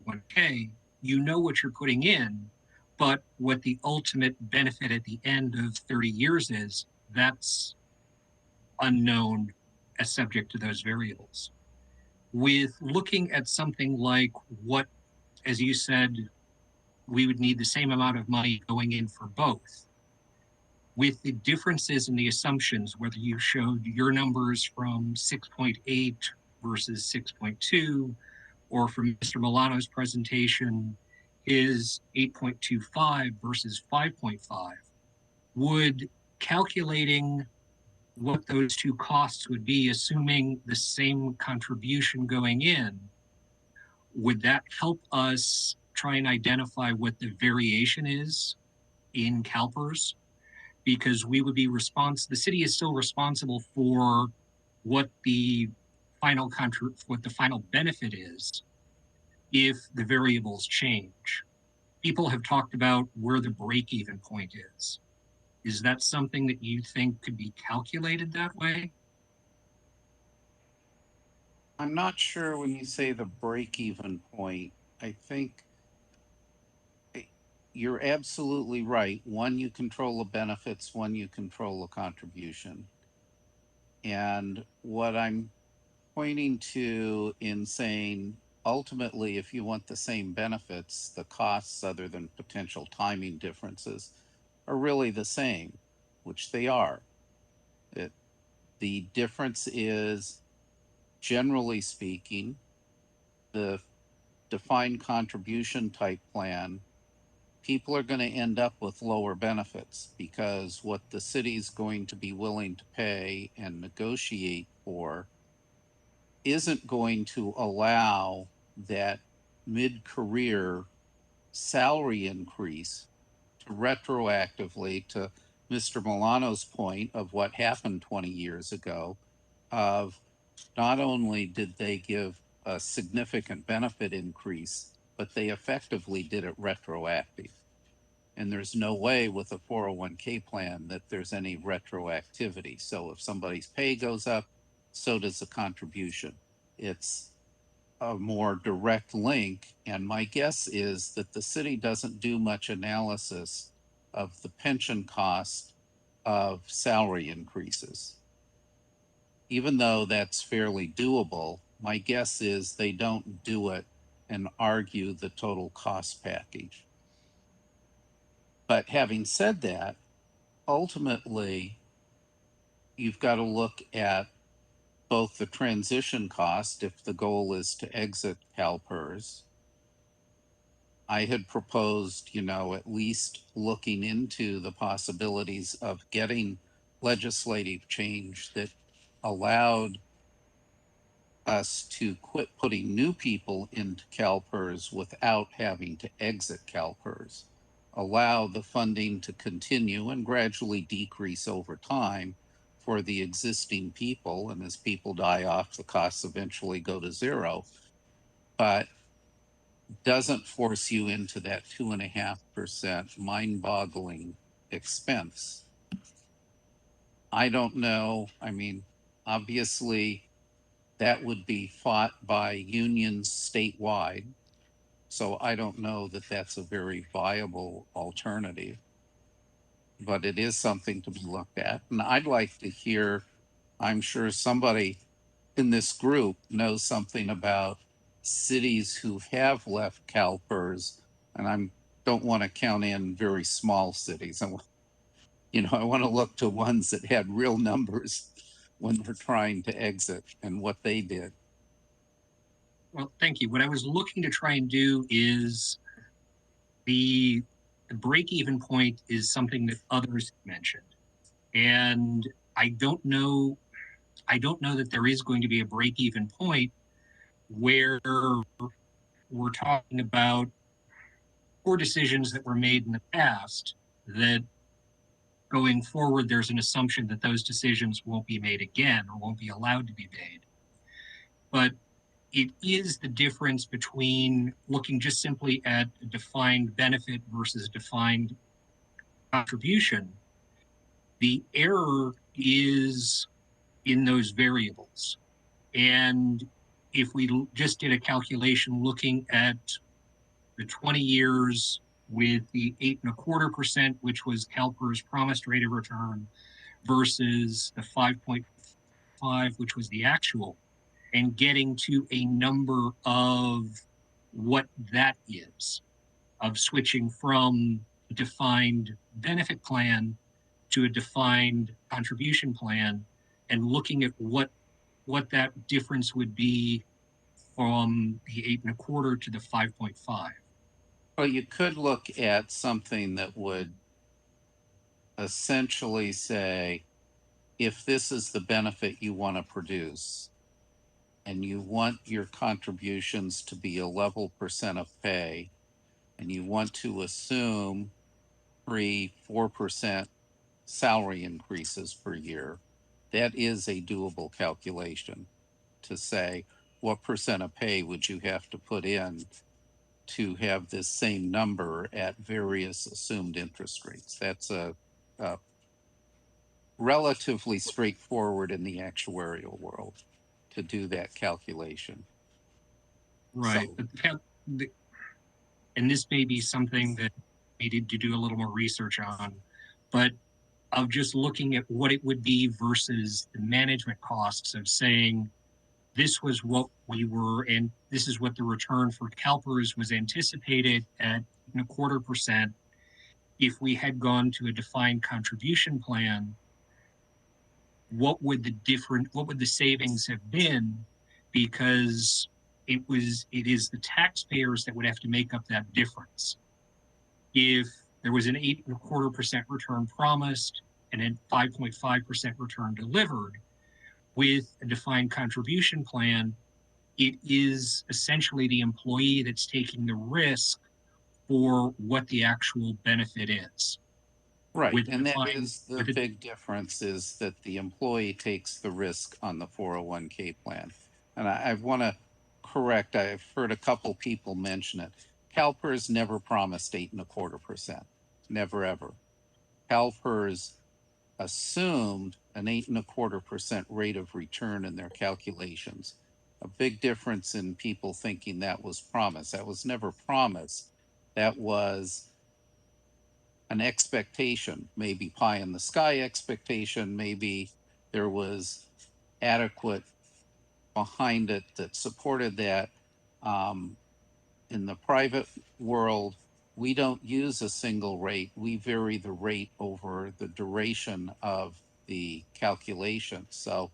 401k, you know what you're putting in, but what the ultimate benefit at the end of 30 years is, that's unknown as subject to those variables. With looking at something like what, as you said, we would need the same amount of money going in for both. With the differences in the assumptions, whether you showed your numbers from 6.8 versus 6.2, or from Mr. Milano's presentation, is 8.25 versus 5.5, would calculating what those two costs would be, assuming the same contribution going in, would that help us try and identify what the variation is in Calpers? Because we would be the city is still responsible for what the final what the final benefit is if the variables change. People have talked about where the break-even point is. Is that something that you think could be calculated that way? I'm not sure when you say the break-even point. I think you're absolutely right. One, you control the benefits, one, you control the contribution. And what I'm pointing to in saying, ultimately, if you want the same benefits, the costs, other than potential timing differences, are really the same, which they are. The difference is, generally speaking, the defined contribution type plan, people are going to end up with lower benefits because what the city's going to be willing to pay and negotiate for isn't going to allow that mid-career salary increase to retroactively, to Mr. Milano's point of what happened 20 years ago, of not only did they give a significant benefit increase, but they effectively did it retroactive. And there's no way with a 401k plan that there's any retroactivity. So if somebody's pay goes up, so does the contribution. It's a more direct link. And my guess is that the city doesn't do much analysis of the pension cost of salary increases. Even though that's fairly doable, my guess is they don't do it and argue the total cost package. But having said that, ultimately, you've got to look at both the transition cost, if the goal is to exit Calpers. I had proposed, at least looking into the possibilities of getting legislative change that allowed us to quit putting new people into Calpers without having to exit Calpers, allow the funding to continue and gradually decrease over time for the existing people, and as people die off, the costs eventually go to zero, but doesn't force you into that 2.5% mind-boggling expense. I don't know. I mean, obviously, that would be fought by unions statewide. So I don't know that that's a very viable alternative, but it is something to be looked at. And I'd like to hear, I'm sure somebody in this group knows something about cities who have left CalPERS, and I don't want to count in very small cities. I want to look to ones that had real numbers when they're trying to exit and what they did. Well, thank you. What I was looking to try and do is the break-even point is something that others mentioned. And I don't know that there is going to be a break-even point where we're talking about poor decisions that were made in the past that going forward, there's an assumption that those decisions won't be made again or won't be allowed to be made. But it is the difference between looking just simply at a defined benefit versus defined contribution. The error is in those variables. And if we just did a calculation looking at the 20 years with the 8.25%, which was CalPERS promised rate of return, versus the 5.5, which was the actual, and getting to a number of what that is, of switching from a defined benefit plan to a defined contribution plan, and looking at what that difference would be from the 8.25 to the 5.5. Well, you could look at something that would essentially say, if this is the benefit you want to produce, and you want your contributions to be a level percent of pay, and you want to assume 3-4% salary increases per year, that is a doable calculation to say, what percent of pay would you have to put in to have this same number at various assumed interest rates? That's a relatively straightforward in the actuarial world to do that calculation. Right. So, and this may be something that we need to do a little more research on, but of just looking at what it would be versus the management costs of saying, this was what we were, and this is what the return for CalPERS was anticipated at 0.25%. If we had gone to a defined contribution plan, what would the savings have been? Because it is the taxpayers that would have to make up that difference. If there was an 8.25% return promised and a 5.5% return delivered with a defined contribution plan, it is essentially the employee that's taking the risk for what the actual benefit is. right, With and that defined, is the big difference, is that the employee takes the risk on the 401k plan. And I want to correct, I've heard a couple people mention it. CalPERS never promised 8.25%, never ever. CalPERS assumed an 8.25% rate of return in their calculations. A big difference in people thinking that was promised. That was never promised. That was an expectation, maybe pie in the sky expectation, maybe there was adequate behind it that supported that. In the private world, we don't use a single rate. We vary the rate over the duration of the calculation. So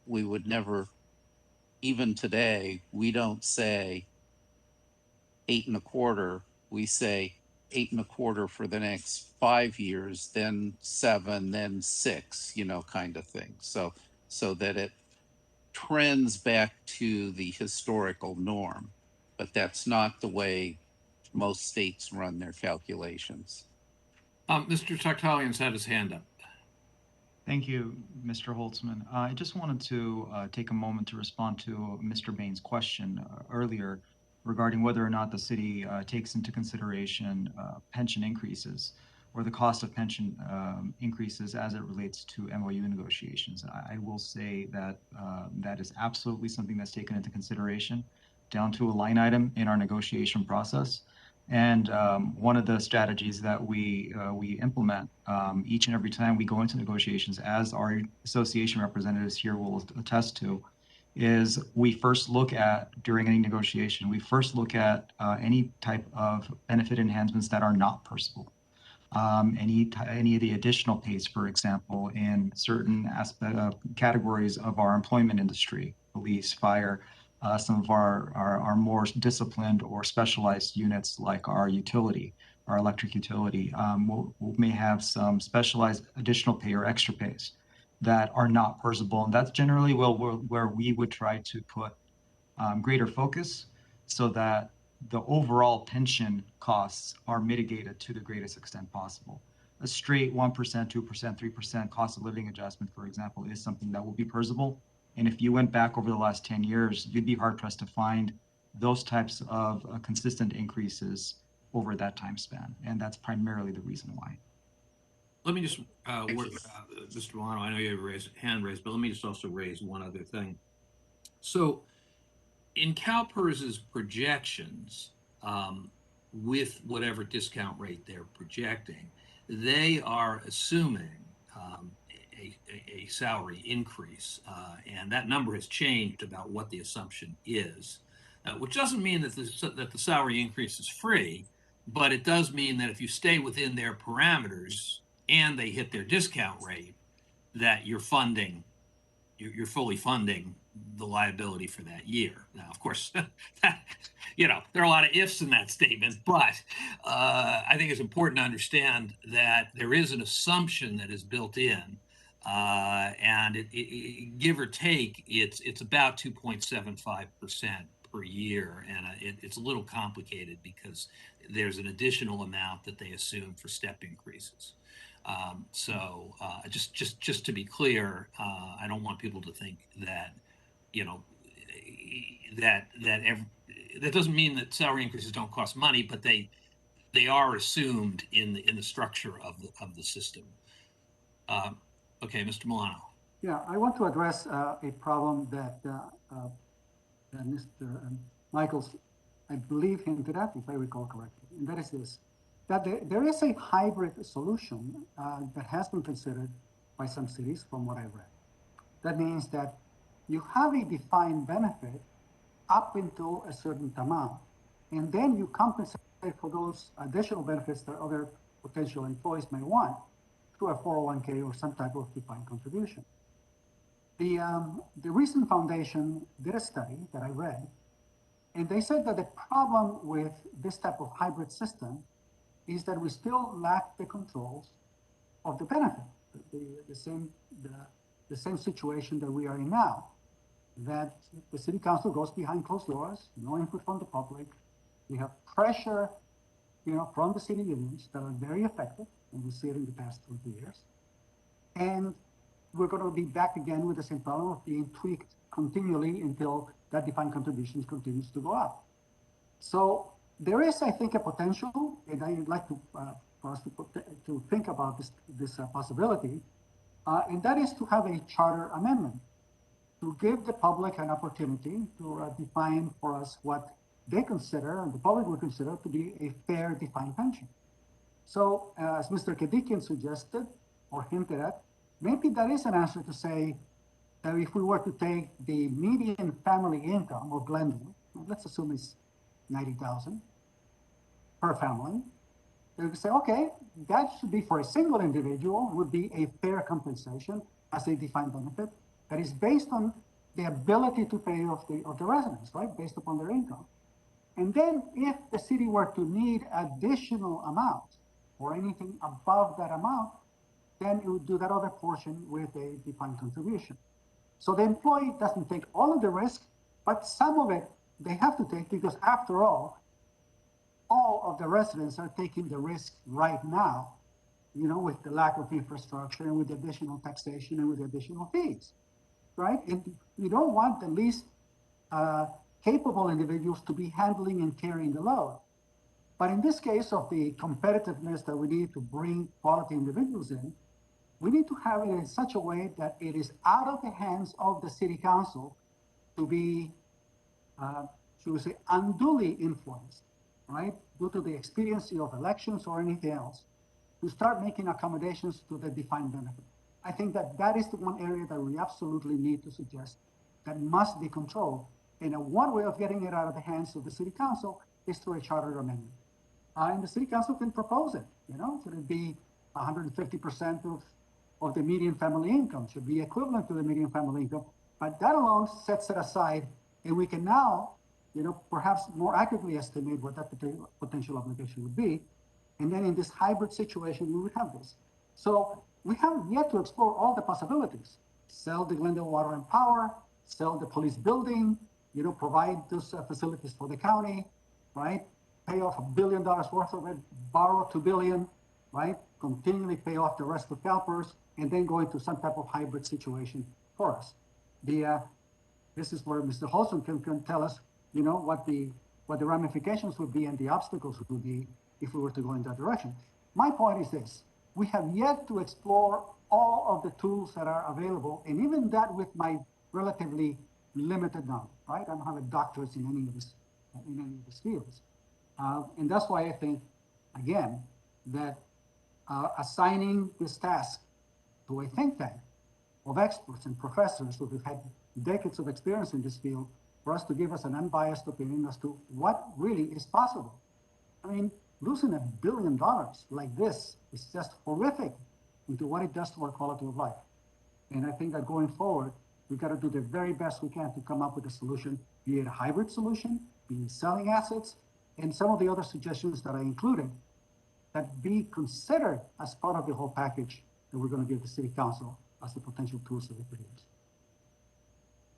we would never, even today, we don't say 8.25. We say 8.25 for the next 5 years, then 7, then 6, kind of thing. So that it trends back to the historical norm, but that's not the way most states run their calculations. Mr. Tuchtalian's had his hand up. Thank you, Mr. Holtzman. I just wanted to take a moment to respond to Mr. Bain's question earlier regarding whether or not the city takes into consideration pension increases or the cost of pension increases as it relates to MOU negotiations. I will say that that is absolutely something that's taken into consideration down to a line item in our negotiation process. And one of the strategies that we implement each and every time we go into negotiations, as our association representatives here will attest to, is we first look at, during any negotiation, we first look at any type of benefit enhancements that are not personal. Any of the additional pays, for example, in certain categories of our employment industry, police, fire, some of our more disciplined or specialized units like our utility, our electric utility, we may have some specialized additional pay or extra pays that are not personable. And that's generally where we would try to put greater focus so that the overall pension costs are mitigated to the greatest extent possible. A straight 1%, 2%, 3% cost of living adjustment, for example, is something that will be personable. And if you went back over the last 10 years, you'd be hard pressed to find those types of consistent increases over that time span. And that's primarily the reason why. Let me just, Mr. Milano, I know you have a hand raised, but let me just also raise one other thing. So in Calpers' projections, with whatever discount rate they're projecting, they are assuming a salary increase, and that number has changed about what the assumption is, which doesn't mean that the salary increase is free, but it does mean that if you stay within their parameters and they hit their discount rate, that you're fully funding the liability for that year. Now, of course, there are a lot of ifs in that statement, but I think it's important to understand that there is an assumption that is built in, and give or take, it's about 2.75% per year, and it's a little complicated because there's an additional amount that they assume for step increases. Just to be clear, I don't want people to think that, that doesn't mean that salary increases don't cost money, but they are assumed in the structure of the system. Okay, Mr. Milano. Yeah, I want to address a problem that Mr. Michaels, I believe, hinted at, if I recall correctly, and that is this, that there is a hybrid solution that has been considered by some cities, from what I read. That means that you have a defined benefit up until a certain amount, and then you compensate for those additional benefits that other potential employees may want through a 401k or some type of defined contribution. The recent foundation did a study that I read, and they said that the problem with this type of hybrid system is that we still lack the controls of the benefit, the same situation that we are in now, that the city council goes behind closed doors, no input from the public. We have pressure, from the city unions that are very effective, and we see it in the past 20 years. And we're going to be back again with the same problem of being tweaked continually until that defined contributions continues to go up. So there is, I think, a potential, and I'd like to for us to think about this possibility, and that is to have a charter amendment to give the public an opportunity to define for us what they consider and the public would consider to be a fair defined pension. So as Mr. Kedikian suggested or hinted at, maybe that is an answer to say that if we were to take the median family income of Glendale, let's assume it's 90,000 per family, they would say, okay, that should be for a single individual would be a fair compensation as a defined benefit that is based on the ability to pay of the residents, right, based upon their income. And then if the city were to need additional amounts or anything above that amount, then it would do that other portion with a defined contribution. So the employee doesn't take all of the risk, but some of it they have to take because after all of the residents are taking the risk right now with the lack of infrastructure and with the additional taxation and with the additional fees, right? And you don't want the least capable individuals to be handling and carrying the load. But in this case of the competitiveness that we need to bring quality individuals in, we need to have it in such a way that it is out of the hands of the city council to be, should we say, unduly influenced, right? Due to the expediency of elections or anything else, to start making accommodations to the defined benefit. I think that that is the one area that we absolutely need to suggest that must be controlled. And one way of getting it out of the hands of the city council is through a charter amendment. And the city council can propose it, should it be 150% of the median family income, should be equivalent to the median family income, but that alone sets it aside, and we can now, perhaps more accurately estimate what that potential obligation would be. And then in this hybrid situation, we would have this. So we haven't yet to explore all the possibilities. Sell the Glendale Water and Power, sell the police building, provide those facilities for the county, right? Pay off $1 billion worth of it, borrow $2 billion, right? Continually pay off the rest of Calpers, and then go into some type of hybrid situation for us. This is where Mr. Holson can tell us, what the ramifications would be and the obstacles would be if we were to go in that direction. My point is this: we have yet to explore all of the tools that are available, and even that with my relatively limited knowledge, right? I don't have a doctorate in any of these fields. And that's why I think, again, that assigning this task to a think tank of experts and professors who have had decades of experience in this field for us to give us an unbiased opinion as to what really is possible. I mean, losing $1 billion like this is just horrific into what it does to our quality of life. And I think that going forward, we've got to do the very best we can to come up with a solution, be it a hybrid solution, be it selling assets, and some of the other suggestions that I included that be considered as part of the whole package that we're going to give the city council as the potential tools that it could use.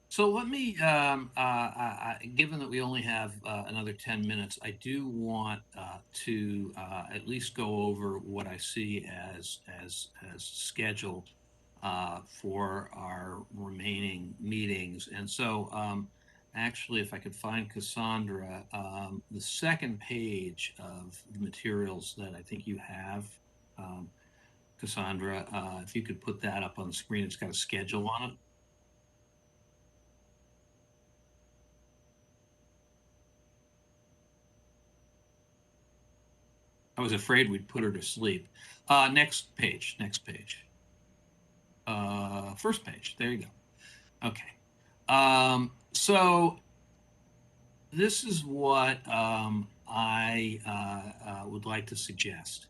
So let me, given that we only have another 10 minutes, I do want to at least go over what I see as scheduled for our remaining meetings. And so actually, if I could find Cassandra, the second page of the materials that I think you have, Cassandra, if you could put that up on the screen, it's got a schedule on it. I was afraid we'd put her to sleep. Next page. First page, there you go. Okay. So this is what I would like to suggest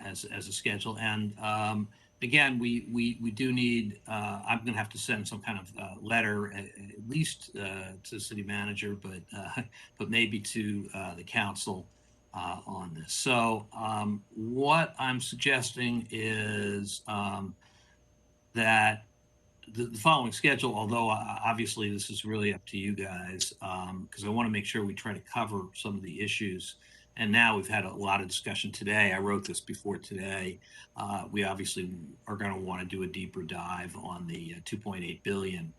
as a schedule. And again, we do need, I'm gonna have to send some kind of letter, at least to the city manager, but maybe to the council on this. So what I'm suggesting is that the following schedule, although obviously this is really up to you guys, because I want to make sure we try to cover some of the issues. And now we've had a lot of discussion today. I wrote this before today. We obviously are going to want to do a deeper dive on the 2.8 billion.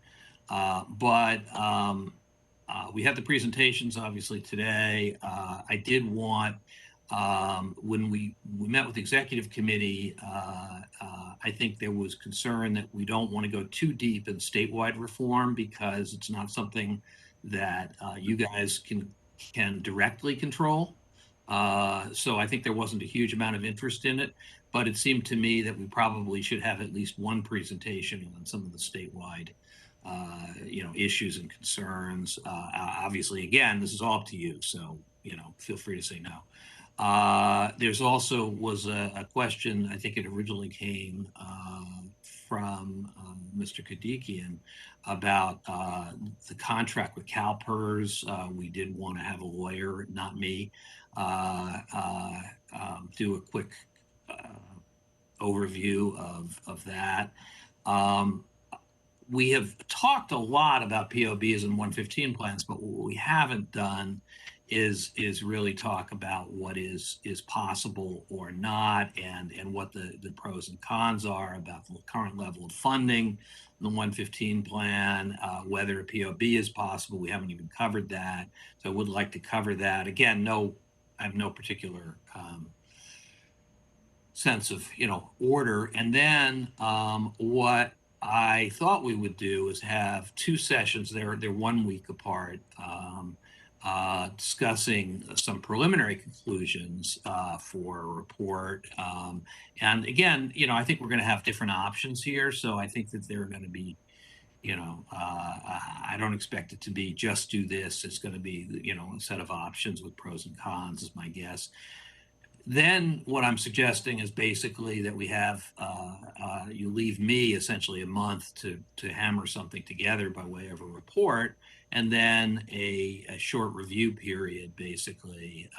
We had the presentations obviously today. I did want, when we met with the executive committee, I think there was concern that we don't want to go too deep in statewide reform because it's not something that you guys can directly control. So I think there wasn't a huge amount of interest in it, but it seemed to me that we probably should have at least one presentation on some of the statewide issues and concerns. Obviously, again, this is all up to you, so feel free to say no. There's also was a question, I think it originally came from Mr. Kadikian about the contract with Calpers. We did want to have a lawyer, not me, do a quick overview of that. We have talked a lot about POBs and 115 plans, but what we haven't done is really talk about what is possible or not, and what the pros and cons are about the current level of funding, the 115 plan, whether a POB is possible. We haven't even covered that, so I would like to cover that. Again, I have no particular sense of order. And then what I thought we would do is have two sessions. They're 1 week apart, discussing some preliminary conclusions for a report. And again, I think we're going to have different options here. So I think that they're going to be, I don't expect it to be just do this. It's going to be, a set of options with pros and cons is my guess. Then what I'm suggesting is basically that we have, you leave me essentially a month to hammer something together by way of a report, and then a short review period basically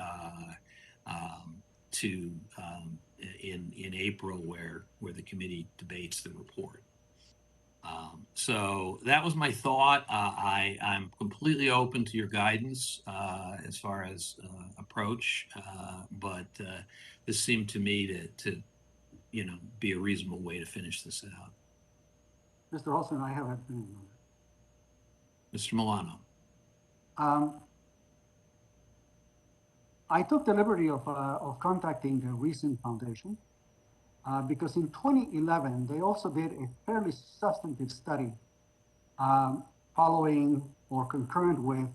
in April where the committee debates the report. So that was my thought. I'm completely open to your guidance as far as approach, but this seemed to me to be a reasonable way to finish this out. Mr. Olson, I have an opinion on that. Mr. Milano. I took the liberty of contacting the Recent Foundation because in 2011, they also did a fairly substantive study following or concurrent with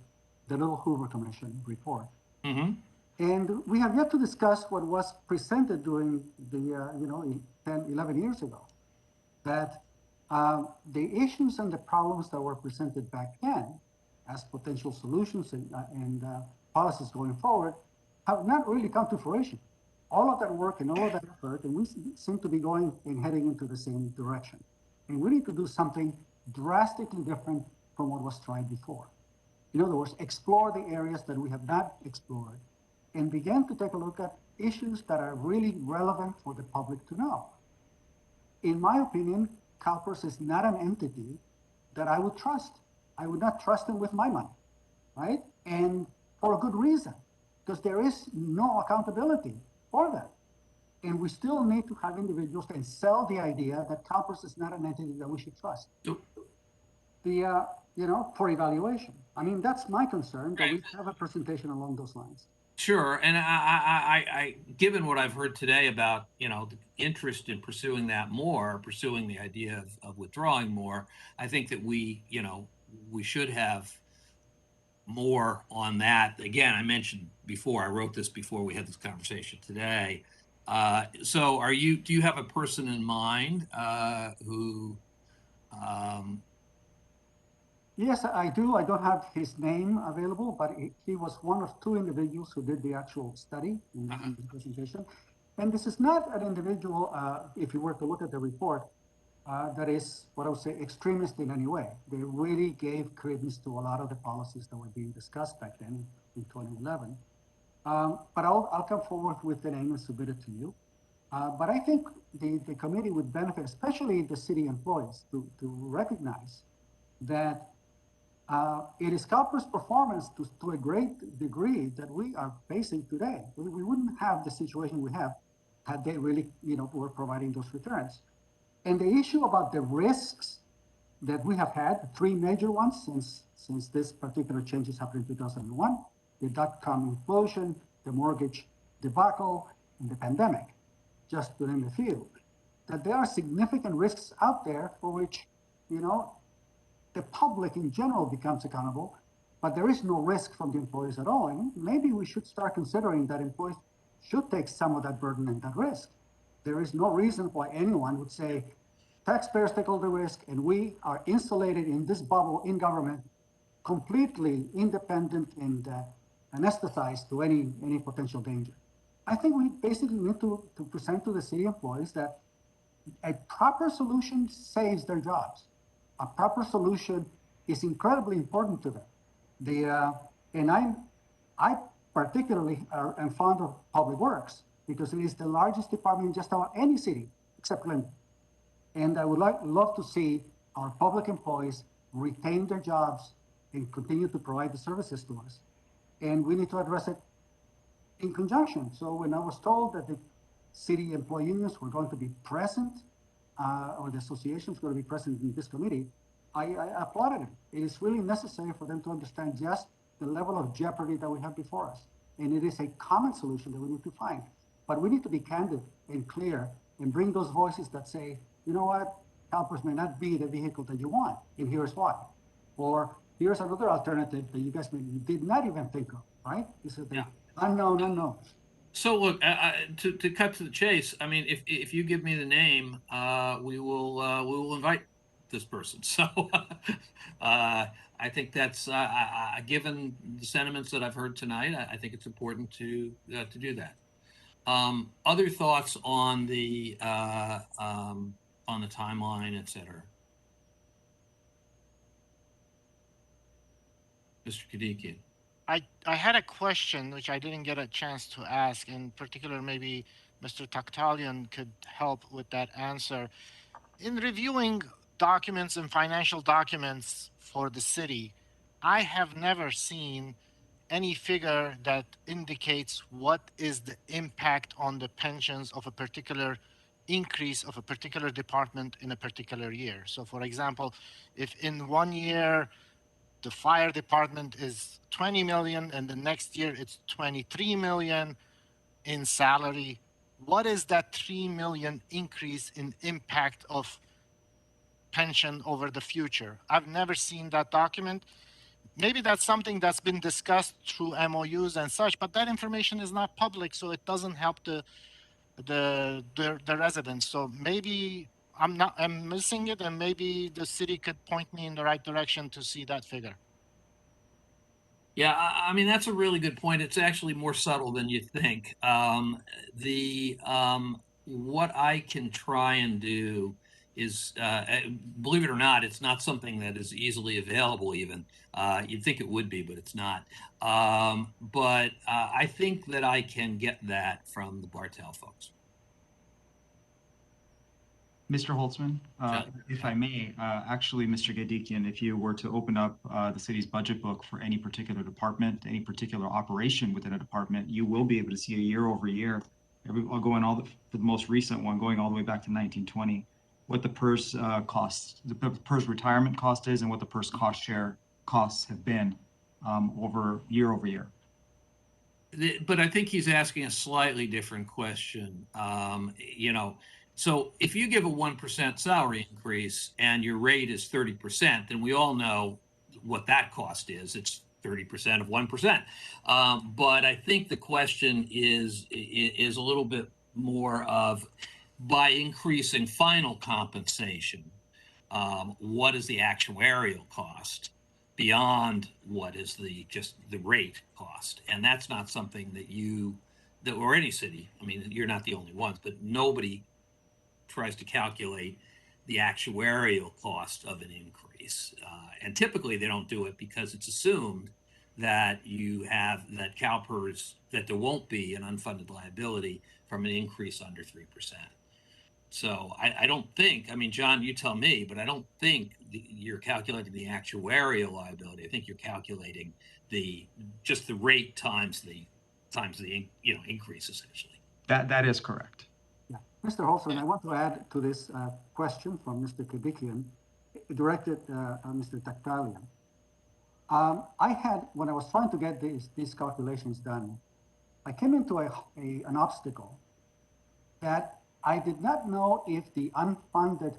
the Little Hoover Commission report. Mm-hmm. And we have yet to discuss what was presented during the, 10, 11 years ago, that the issues and the problems that were presented back then as potential solutions and policies going forward have not really come to fruition. All of that work and all of that effort, and we seem to be going and heading into the same direction. And we need to do something drastically different from what was tried before. In other words, explore the areas that we have not explored and begin to take a look at issues that are really relevant for the public to know. In my opinion, Calpers is not an entity that I would trust. I would not trust them with my money, right? And for a good reason, because there is no accountability for that. And we still need to have individuals and sell the idea that Calpers is not an entity that we should trust. For evaluation. I mean, that's my concern, that we have a presentation along those lines. Sure, and I given what I've heard today about the interest in pursuing that more, pursuing the idea of withdrawing more, I think that we should have more on that. Again, I mentioned before, I wrote this before we had this conversation today. So do you have a person in mind who? Yes, I do. I don't have his name available, but he was one of two individuals who did the actual study in the presentation. And this is not an individual, if you were to look at the report, that is what I would say extremist in any way. They really gave credence to a lot of the policies that were being discussed back then in 2011. But I'll come forward with the name and submit it to you. But I think the committee would benefit, especially the city employees, to recognize that it is Calpers' performance to a great degree that we are facing today. We wouldn't have the situation we have had they really, were providing those returns. And the issue about the risks that we have had, three major ones since this particular changes happened in 2001, the dot-com implosion, the mortgage debacle, and the pandemic, just to name a few, that there are significant risks out there for which, the public in general becomes accountable, but there is no risk from the employees at all. And maybe we should start considering that employees should take some of that burden and that risk. There is no reason why anyone would say, taxpayers take all the risk and we are insulated in this bubble in government, completely independent and anesthetized to any potential danger. I think we basically need to present to the city employees that a proper solution saves their jobs. A proper solution is incredibly important to them. And I particularly am fond of public works because it is the largest department in just about any city except Clinton. And I would love to see our public employees retain their jobs and continue to provide the services to us. and we need to address it in conjunction. So when I was told that the city employee unions were going to be present, or the associations were going to be present in this committee, I applauded it. It is really necessary for them to understand just the level of jeopardy that we have before us. And it is a common solution that we need to find. But we need to be candid and clear and bring those voices that say, you know what, Calpers may not be the vehicle that you want, and here's why. Or here's another alternative that you guys maybe did not even think of, right? This is the unknown. So look, to cut to the chase, I mean, if you give me the name, we will invite this person. So I think that's given the sentiments that I've heard tonight, I think it's important to do that. Other thoughts on the timeline, et cetera. Mr. Kadikian. I had a question which I didn't get a chance to ask. In particular, maybe Mr. Taktalian could help with that answer. In reviewing documents and financial documents for the city, I have never seen any figure that indicates what is the impact on the pensions of a particular increase of a particular department in a particular year. So for example, if in 1 year the fire department is 20 million and the next year it's 23 million in salary, what is that 3 million increase in impact of pension over the future? I've never seen that document. Maybe that's something that's been discussed through MOUs and such, but that information is not public, so it doesn't help the residents. So maybe I'm missing it, and maybe the city could point me in the right direction to see that figure. Yeah, I mean, that's a really good point. It's actually more subtle than you think. What I can try and do is, believe it or not, it's not something that is easily available even. You'd think it would be, but it's not. But I think that I can get that from the Bartel folks. Mr. Holtzman, if I may, actually, Mr. Gadikian, if you were to open up the city's budget book for any particular department, any particular operation within a department, you will be able to see a year over year, going for the most recent one, going all the way back to 1920, what the PERS costs, the PERS retirement cost is, and what the PERS cost share costs have been over year. But I think he's asking a slightly different question. So if you give a 1% salary increase and your rate is 30%, then we all know what that cost is. It's 30% of 1%. But I think the question is a little bit more of, by increasing final compensation, what is the actuarial cost beyond what is just the rate cost? And that's not something that or any city, I mean, you're not the only ones, but nobody tries to calculate the actuarial cost of an increase. And typically they don't do it because it's assumed that Calpers, that there won't be an unfunded liability from an increase under 3%. So I don't think, I mean, John, you tell me, but I don't think you're calculating the actuarial liability. I think you're calculating just the rate times the increase, essentially. That is correct. Yeah. Mr. Holtzman, I want to add to this question from Mr. Kadikian, directed Mr. Taktalian. When I was trying to get these calculations done, I came into an obstacle that I did not know if the unfunded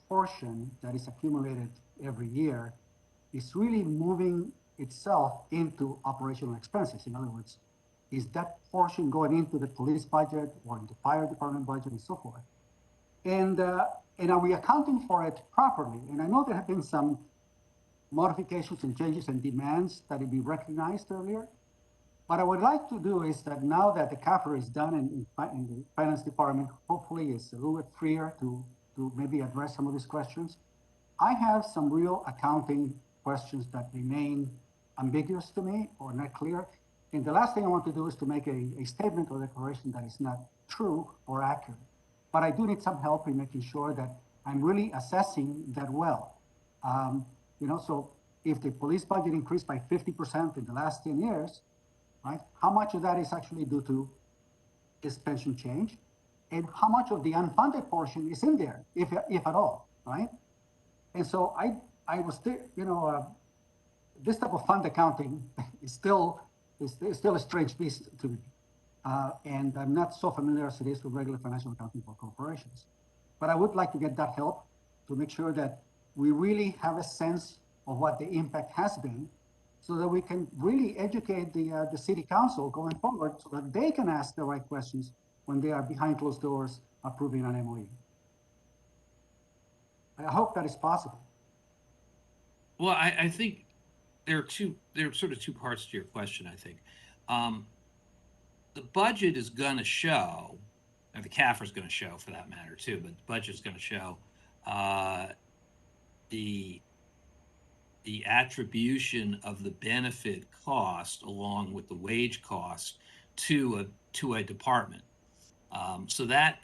portion that is accumulated every year is really moving itself into operational expenses. In other words, is that portion going into the police budget or into fire department budget and so forth? And are we accounting for it properly? And I know there have been some modifications and changes and demands that will be recognized earlier. What I would like to do is that now that the CAFR is done in the finance department, hopefully it's a little bit freer to maybe address some of these questions. I have some real accounting questions that remain ambiguous to me or not clear. And the last thing I want to do is to make a statement or declaration that is not true or accurate. But I do need some help in making sure that I'm really assessing that well. So if the police budget increased by 50% in the last 10 years, right? How much of that is actually due to this pension change? And how much of the unfunded portion is in there, if at all, right? And so I was still, this type of fund accounting is still a strange beast to me. And I'm not so familiar as it is with regular financial accounting for corporations. But I would like to get that help to make sure that we really have a sense of what the impact has been, so that we can really educate the city council going forward, so that they can ask the right questions when they are behind closed doors approving an MOE. I hope that is possible. Well, I think there are sort of two parts to your question, I think. The budget is going to show, and the CAFR is going to show for that matter too, but the budget is going to show the attribution of the benefit cost along with the wage cost to a department. So that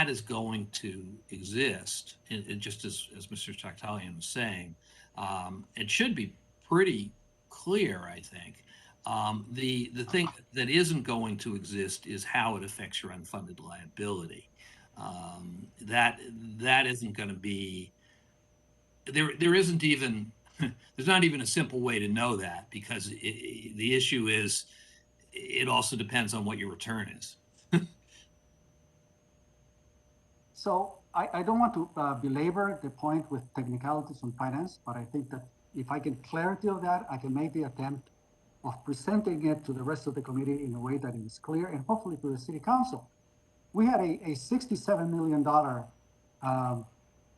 is going to exist, and just as Mr. Taktalian was saying, it should be pretty clear, I think. The thing that isn't going to exist is how it affects your unfunded liability. That isn't going to be there. There isn't even there's not even a simple way to know that, because the issue is it also depends on what your return is. So I don't want to belabor the point with technicalities on finance, but I think that if I get clarity of that, I can make the attempt of presenting it to the rest of the committee in a way that is clear, and hopefully to the city council. We had a $67 million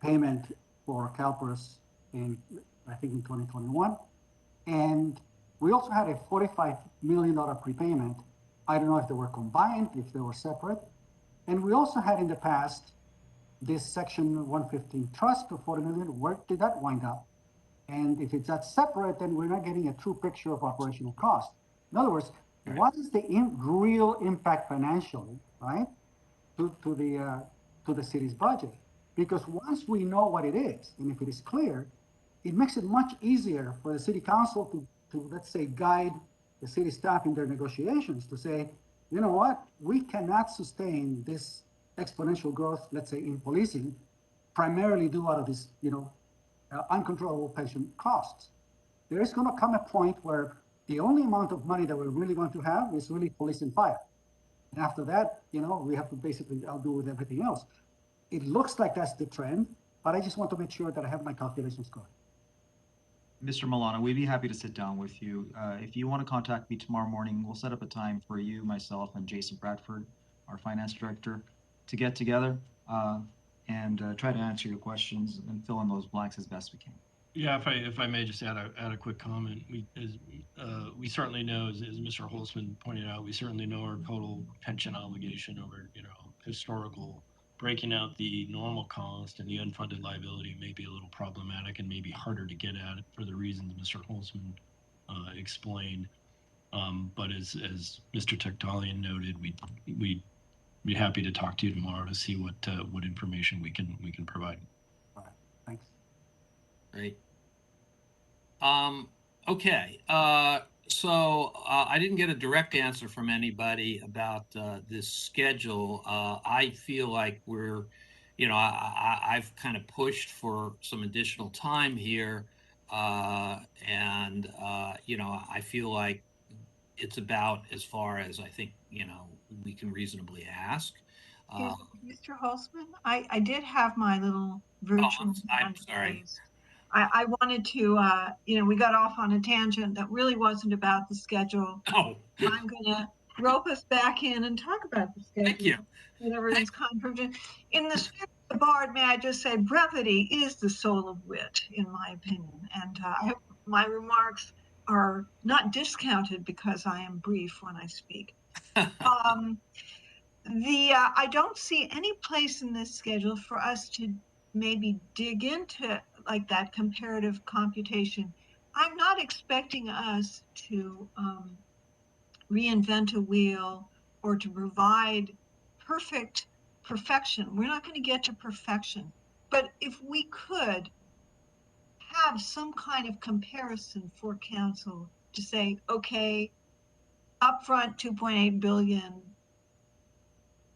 payment for Calpers I think in 2021. And we also had a $45 million prepayment. I don't know if they were combined, if they were separate. And we also had in the past this Section 115 trust of $40 million. Where did that wind up? And if it's that separate, then we're not getting a true picture of operational cost. In other words, right, what is the real impact financially, right, to the city's budget? Because once we know what it is, and if it is clear, it makes it much easier for the city council to let's say, guide the city staff in their negotiations to say, you know what, we cannot sustain this exponential growth, let's say, in policing, primarily due out of this, uncontrollable pension costs. There is going to come a point where the only amount of money that we're really going to have is really police and fire. And after that, we have to basically outdo with everything else. It looks like that's the trend, but I just want to make sure that I have my calculations correct. Mr. Milano, we'd be happy to sit down with you. If you want to contact me tomorrow morning, we'll set up a time for you, myself, and Jason Bradford, our finance director, to get together and try to answer your questions and fill in those blanks as best we can. Yeah, if I may just add a quick comment. We certainly know, as Mr. Holtzman pointed out, we certainly know our total pension obligation over historical. Breaking out the normal cost and the unfunded liability may be a little problematic and maybe harder to get at for the reasons Mr. Holtzman explained. But as Mr. Taktalian noted, we'd be happy to talk to you tomorrow to see what information we can provide. All right, thanks. Great. Okay. So I didn't get a direct answer from anybody about this schedule. I feel like we're, I've kind of pushed for some additional time here. And I feel like it's about as far as I think, we can reasonably ask. Mr. Holtzman, I did have my little virtual I'm sorry. raised. I wanted to, we got off on a tangent that really wasn't about the schedule. Oh. I'm going to rope us back in and talk about the schedule. Thank you. Everyone's confident. In the spirit of the bard, may I just say, brevity is the soul of wit, in my opinion. And I hope my remarks are not discounted because I am brief when I speak. I don't see any place in this schedule for us to maybe dig into like that comparative computation. I'm not expecting us to reinvent a wheel or to provide perfection. We're not going to get to perfection. But if we could have some kind of comparison for council to say, okay, upfront 2.8 billion,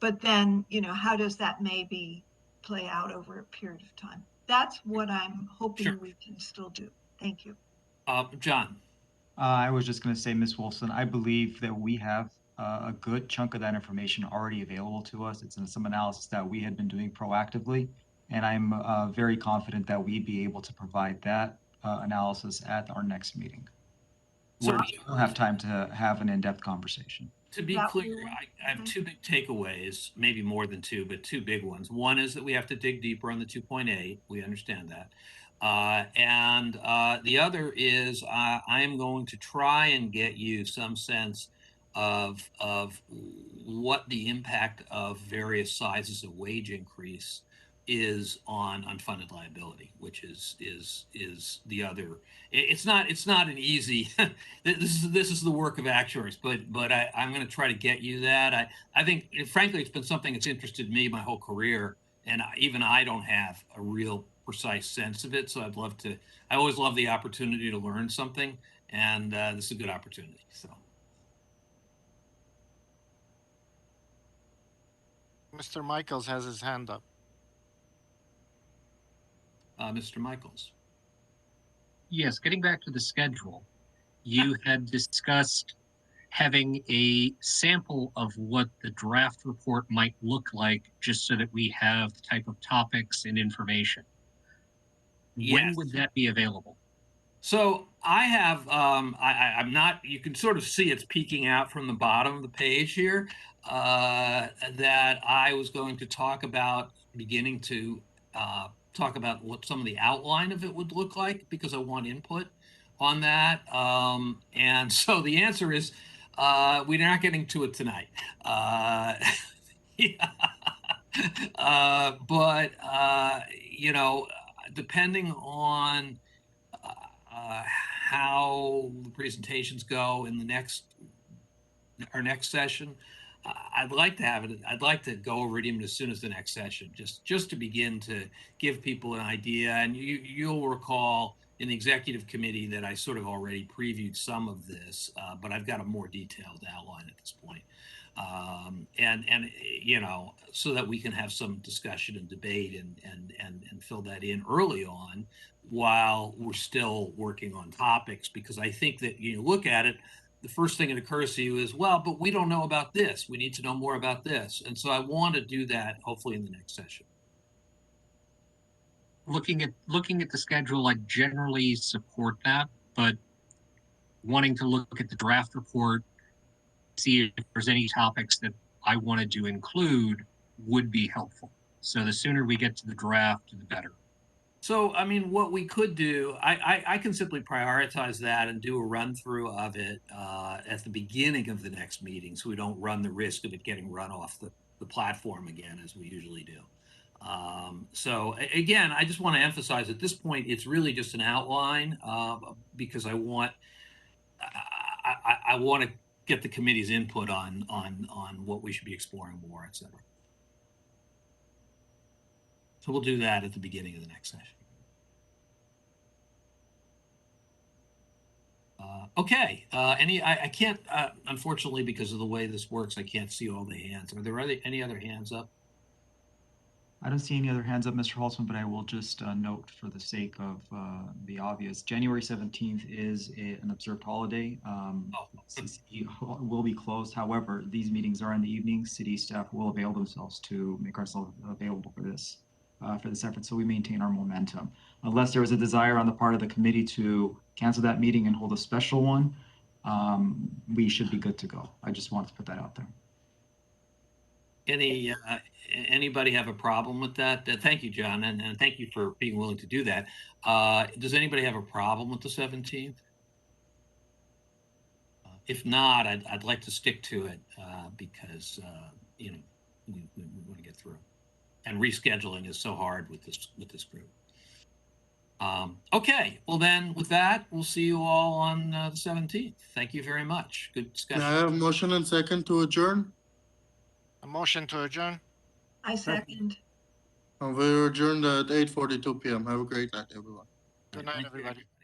but then, how does that maybe play out over a period of time? That's what I'm hoping Sure. we can still do. Thank you. John. I was just going to say, Ms. Wolfson, I believe that we have a good chunk of that information already available to us. It's in some analysis that we had been doing proactively, and I'm very confident that we'd be able to provide that analysis at our next meeting. So We'll have time to have an in-depth conversation. to be clear, I have two big takeaways, maybe more than two, but two big ones. One is that we have to dig deeper on the 2.8. We understand that. And the other is I am going to try and get you some sense of what the impact of various sizes of wage increase is on unfunded liability, which is the other. It's not an easy. This is the work of actuaries, but I'm going to try to get you that. I think, frankly, it's been something that's interested me my whole career, and even I don't have a real precise sense of it. So I'd love to. I always love the opportunity to learn something, and this is a good opportunity. So, Mr. Michaels has his hand up. Mr. Michaels. Yes, getting back to the schedule, you had discussed having a sample of what the draft report might look like, just so that we have the type of topics and information. When would that be available? So I have, I'm not, you can sort of see it's peeking out from the bottom of the page here, that I was going to talk about, beginning to talk about what some of the outline of it would look like, because I want input on that. And so the answer is, we're not getting to it tonight. Yeah. But, depending on how the presentations go in our next session, I'd like to have it. I'd like to go over it even as soon as the next session, just to begin to give people an idea. And you'll recall in the executive committee that I sort of already previewed some of this, but I've got a more detailed outline at this point. And so that we can have some discussion and debate and fill that in early on while we're still working on topics, because I think that you look at it, the first thing that occurs to you is, well, but we don't know about this. We need to know more about this. And so I want to do that hopefully in the next session. Looking at the schedule, I generally support that, but wanting to look at the draft report, see if there's any topics that I wanted to include would be helpful. So the sooner we get to the draft, the better. So, I mean, what we could do, I can simply prioritize that and do a run through of it at the beginning of the next meeting, so we don't run the risk of it getting run off the platform again, as we usually do. So again, I just want to emphasize at this point, it's really just an outline, because I want to get the committee's input on what we should be exploring more, et cetera. So we'll do that at the beginning of the next session. Okay. I can't, unfortunately, because of the way this works, I can't see all the hands. Are there any other hands up? I don't see any other hands up, Mr. Holtzman, but I will just note, for the sake of the obvious, January 17th is an observed holiday. CC will be closed. However, these meetings are in the evening. City staff will avail themselves to make ourselves available for this effort, so we maintain our momentum. Unless there was a desire on the part of the committee to cancel that meeting and hold a special one, we should be good to go. I just wanted to put that out there. Anybody have a problem with that? Thank you, John, and thank you for being willing to do that. Does anybody have a problem with the 17th? If not, I'd like to stick to it because we want to get through. And rescheduling is so hard with this group. Okay, well then, with that, we'll see you all on the 17th. Thank you very much. Good discussion. May I have motion and second to adjourn? A motion to adjourn? I second. And we're adjourned at 8:42 p.m. Have a great night, everyone. Good night, Thank you. everybody.